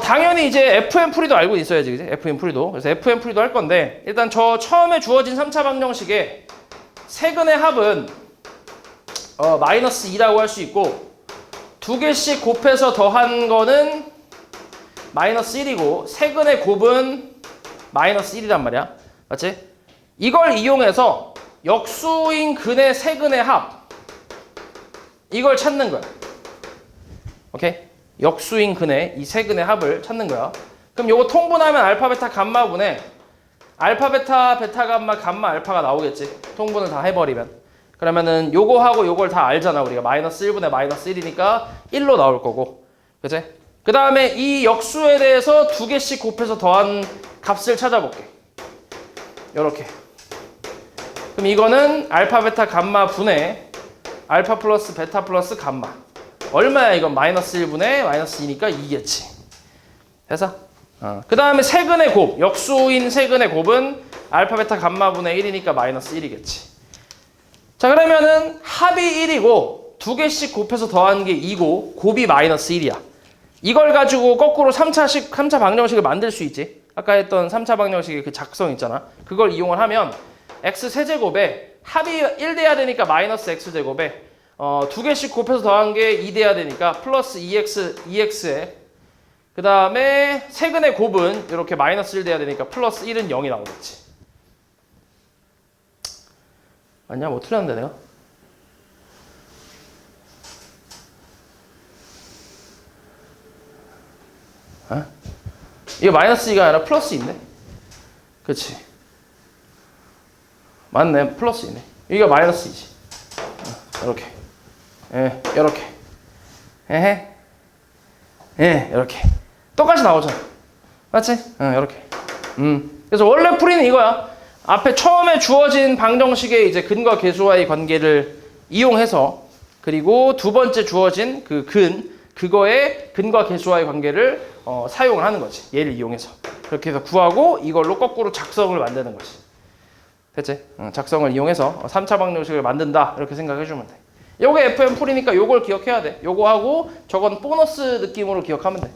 당연히 이제 FM 풀이도 알고 있어야지, 그지? FM 풀이도. 그래서 FM 풀이도 할 건데 일단 저 처음에 주어진 3차 방정식에 세근의 합은 마이너스 2라고 할 수 있고 두 개씩 곱해서 더한 거는 마이너스 1이고 세근의 곱은 마이너스 1이란 말이야. 맞지? 이걸 이용해서 역수인 근의 세근의 합 이걸 찾는 거야. 오케이? 역수인 근의 이 세근의 합을 찾는 거야. 그럼 요거 통분하면 알파 베타 감마분에 알파 베타 베타 감마 감마 알파가 나오겠지. 통분을 다 해버리면. 그러면은 요거하고 요걸 다 알잖아. 우리가 마이너스 1분의 마이너스 1이니까 1로 나올 거고. 그치? 그 다음에 이 역수에 대해서 두 개씩 곱해서 더한 값을 찾아볼게. 요렇게. 그럼 이거는 알파 베타 감마 분의 알파 플러스 베타 플러스 감마. 얼마야 이건? 마이너스 1분의 마이너스 2니까 2겠지. 됐어? 그 다음에 세근의 곱. 역수인 세근의 곱은 알파 베타 감마 분의 1이니까 마이너스 1이겠지. 자 그러면은 합이 1이고 두 개씩 곱해서 더한 게 2고 곱이 마이너스 1이야. 이걸 가지고 거꾸로 3차 방정식을 만들 수 있지. 아까 했던 3차 방정식의 그 작성 있잖아. 그걸 이용을 하면 x 세제곱에 합이 1 돼야 되니까 마이너스 x제곱에 두 개씩 곱해서 더한 게 2 돼야 되니까 플러스 2x에 그 다음에 세근의 곱은 이렇게 마이너스 1 돼야 되니까 플러스 1은 0이 나오겠지. 아니야? 뭐 틀렸는데 내가? 이게 마이너스 2가 아니라 플러스 2인데? 그치? 맞네. 플러스 2네. 여기가 마이너스 2지. 이렇게. 예, 이렇게. 이렇게. 똑같이 나오잖아. 맞지? 이렇게. 그래서 원래 풀이는 이거야. 앞에 처음에 주어진 방정식의 이제 근과 계수와의 관계를 이용해서 그리고 두 번째 주어진 그거의 근과 계수와의 관계를 사용을 하는 거지. 얘를 이용해서. 그렇게 해서 구하고 이걸로 거꾸로 작성을 만드는 거지. 됐지? 작성을 이용해서 3차 방정식을 만든다. 이렇게 생각해주면 돼. 요게 FM 풀이니까 요걸 기억해야 돼. 요거 하고 저건 보너스 느낌으로 기억하면 돼.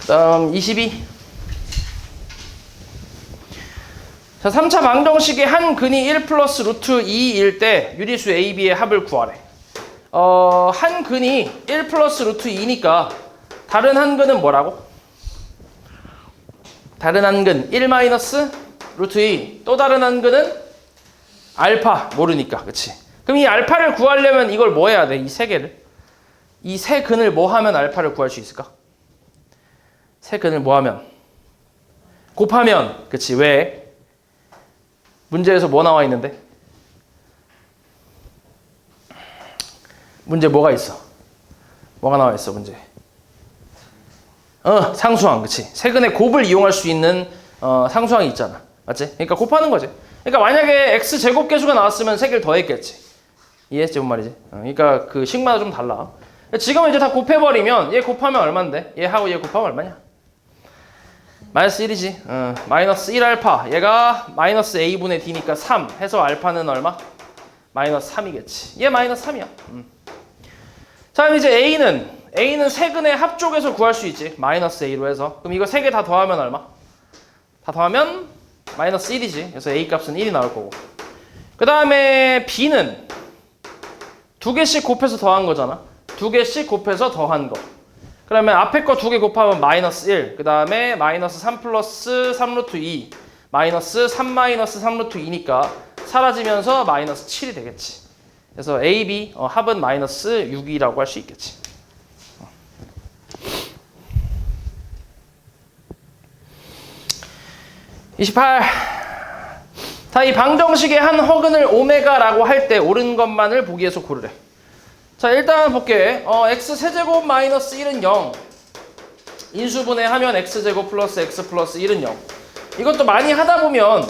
다음 22. 자, 3차 방정식의 한 근이 1 플러스 루트 2일 때 유리수 AB의 합을 구하래. 한 근이 1 플러스 루트 2니까 다른 한 근은 뭐라고? 다른 한 근 1 마이너스 루트 2. 또 다른 한 근은 알파 모르니까. 그치? 그럼 이 알파를 구하려면 이걸 뭐 해야 돼? 이 세 개를. 이 세 근을 뭐 하면 알파를 구할 수 있을까? 세 근을 뭐 하면? 곱하면. 그치? 왜? 문제에서 뭐 나와 있는데? 문제 뭐가 있어? 뭐가 나와 있어 문제? 상수항. 그치? 세근의 곱을 이용할 수 있는 상수항이 있잖아. 맞지? 그러니까 곱하는 거지. 그러니까 만약에 x제곱 계수가 나왔으면 세 개를 더했겠지. 이해했지? 뭔 말이지? 그러니까 그 식마다 좀 달라. 지금 이제 다 곱해버리면 얘 곱하면 얼만데? 얘하고 얘 곱하면 얼마냐? 마이너스 1이지. 마이너스 1알파. 얘가 마이너스 a분의 d니까 3 해서 알파는 얼마? 마이너스 3이겠지. 얘 마이너스 3이야. 자, 그럼 이제 A는 세근의 합 쪽에서 구할 수 있지. 마이너스 A로 해서. 그럼 이거 세 개 다 더하면 얼마? 다 더하면 마이너스 1이지. 그래서 A 값은 1이 나올 거고. 그 다음에 B는 두 개씩 곱해서 더한 거잖아. 두 개씩 곱해서 더한 거. 그러면 앞에 거 두 개 곱하면 마이너스 1. 그 다음에 마이너스 3 플러스 3 루트 2. 마이너스 3 마이너스 3 루트 2니까 사라지면서 마이너스 7이 되겠지. 그래서 A, B 합은 마이너스 6이라고 할 수 있겠지. 28. 자, 이 방정식의 한 허근을 오메가라고 할 때 옳은 것만을 보기에서 고르래. 자, 일단 볼게. x 세제곱 마이너스 1은 0. 인수분해 하면 x제곱 플러스 x 플러스 1은 0. 이것도 많이 하다 보면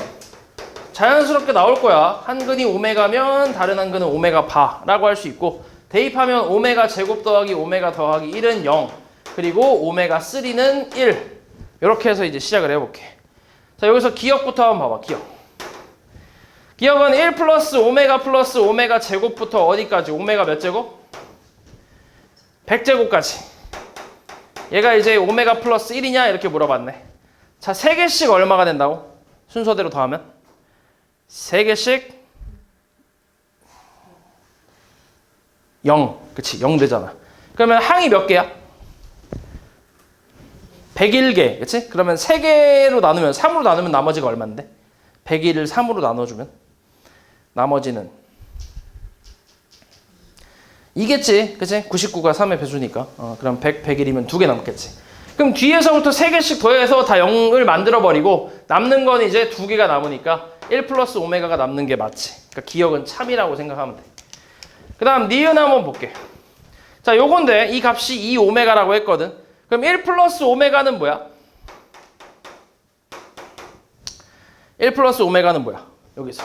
자연스럽게 나올 거야. 한 근이 오메가면 다른 한 근은 오메가 바라고 할 수 있고 대입하면 오메가 제곱 더하기 오메가 더하기 1은 0. 그리고 오메가 3는 1. 이렇게 해서 이제 시작을 해볼게. 자, 여기서 기억부터 한번 봐봐. 기억은 1 플러스 오메가 제곱부터 어디까지? 오메가 몇 제곱? 100제곱까지. 얘가 이제 오메가 플러스 1이냐? 이렇게 물어봤네. 자, 3개씩 얼마가 된다고? 순서대로 더하면? 3개씩 0. 그치, 0 되잖아. 그러면 항이 몇 개야? 101개. 그치? 그러면 3개로 나누면, 3으로 나누면 나머지가 얼마인데? 101을 3으로 나눠주면 나머지는 이겠지. 그치? 99가 3의 배수니까. 그럼 101이면 2개 남겠지. 그럼 뒤에서부터 3개씩 더해서 다 0을 만들어버리고 남는 건 이제 2개가 남으니까 1 플러스 오메가가 남는 게 맞지. 그러니까 기억은 참이라고 생각하면 돼. 그 다음 니은 한번 볼게. 자, 요건데 이 값이 2 오메가라고 했거든. 그럼 1 플러스 오메가는 뭐야? 1 플러스 오메가는 뭐야? 여기서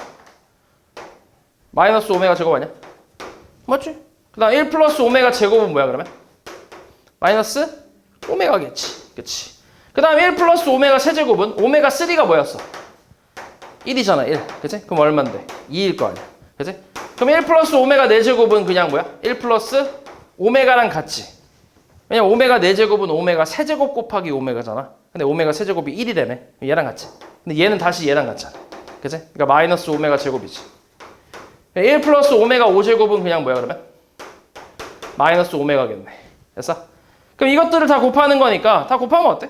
마이너스 오메가 제곱 아니야? 맞지? 그 다음 1 플러스 오메가 제곱은 뭐야 그러면? 마이너스 오메가겠지. 그치? 그 다음 1 플러스 오메가 세제곱은 오메가 3가 뭐였어? 1이잖아 1. 그치? 그럼 얼만데? 2일 거 아니야. 그치? 그럼 1 플러스 오메가 4제곱은 그냥 뭐야? 1 플러스 오메가랑 같지. 왜냐면 오메가 4제곱은 오메가 세제곱 곱하기 오메가잖아. 근데 오메가 세제곱이 1이라며. 얘랑 같지. 근데 얘는 다시 얘랑 같잖아. 그치? 그러니까 마이너스 오메가 제곱이지. 1 플러스 오메가 5제곱은 그냥 뭐야 그러면? 마이너스 오메가겠네. 됐어? 그럼 이것들을 다 곱하는 거니까 다 곱하면 어때?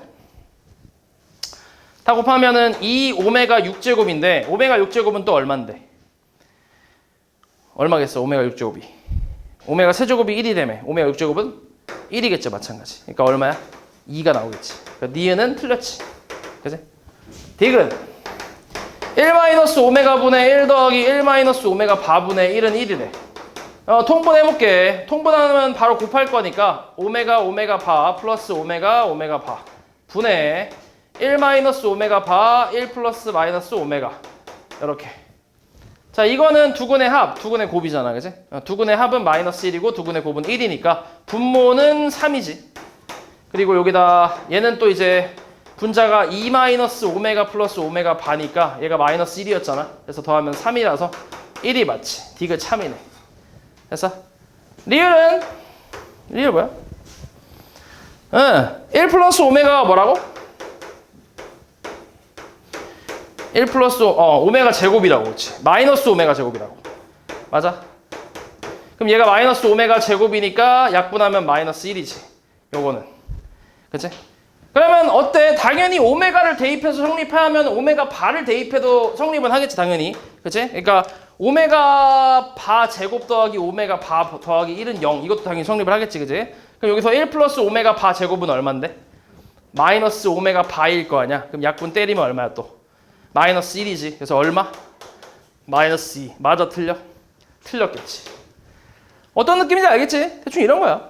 다 곱하면은 2 오메가 6제곱인데 오메가 6제곱은 또 얼만데? 얼마겠어 오메가 6제곱이? 오메가 세제곱이 1이라며. 오메가 6제곱은 1이겠죠 마찬가지. 그러니까 얼마야? 2가 나오겠지. 그러니까 니은은 틀렸지. 그치? 디귿 1 마이너스 오메가 분의 1 더하기 1 마이너스 오메가 바분의 1은 1이래. 통분해볼게. 통분하면 바로 곱할 거니까 오메가 바 플러스 오메가 바 분의 1 마이너스 오메가 바 1 플러스 마이너스 오메가 이렇게. 자, 이거는 두근의 합, 두근의 곱이잖아. 그치? 두근의 합은 마이너스 1이고 두근의 곱은 1이니까 분모는 3이지. 그리고 여기다 얘는 또 이제 분자가 2 마이너스 오메가 플러스 오메가 바니까 얘가 마이너스 1이었잖아. 그래서 더하면 3이라서 1이 맞지. 디귿 참이네. 됐어? 리을은 뭐야? 1 플러스 오메가가 뭐라고? 1 플러스 오메가 제곱이라고. 그렇지. 마이너스 오메가 제곱이라고. 맞아? 그럼 얘가 마이너스 오메가 제곱이니까 약분하면 마이너스 1이지. 요거는. 그치? 그러면 어때? 당연히 오메가를 대입해서 성립하면 오메가 바를 대입해도 성립은 하겠지 당연히. 그치? 그러니까 오메가 바 제곱 더하기 오메가 바 더하기 1은 0. 이것도 당연히 성립을 하겠지. 그치? 그럼 여기서 1 플러스 오메가 바 제곱은 얼만데? 마이너스 오메가 바일 거 아니야? 그럼 약분 때리면 얼마야 또? 마이너스 1이지. 그래서 얼마? 마이너스 2. 맞아 틀려? 틀렸겠지. 어떤 느낌인지 알겠지? 대충 이런 거야.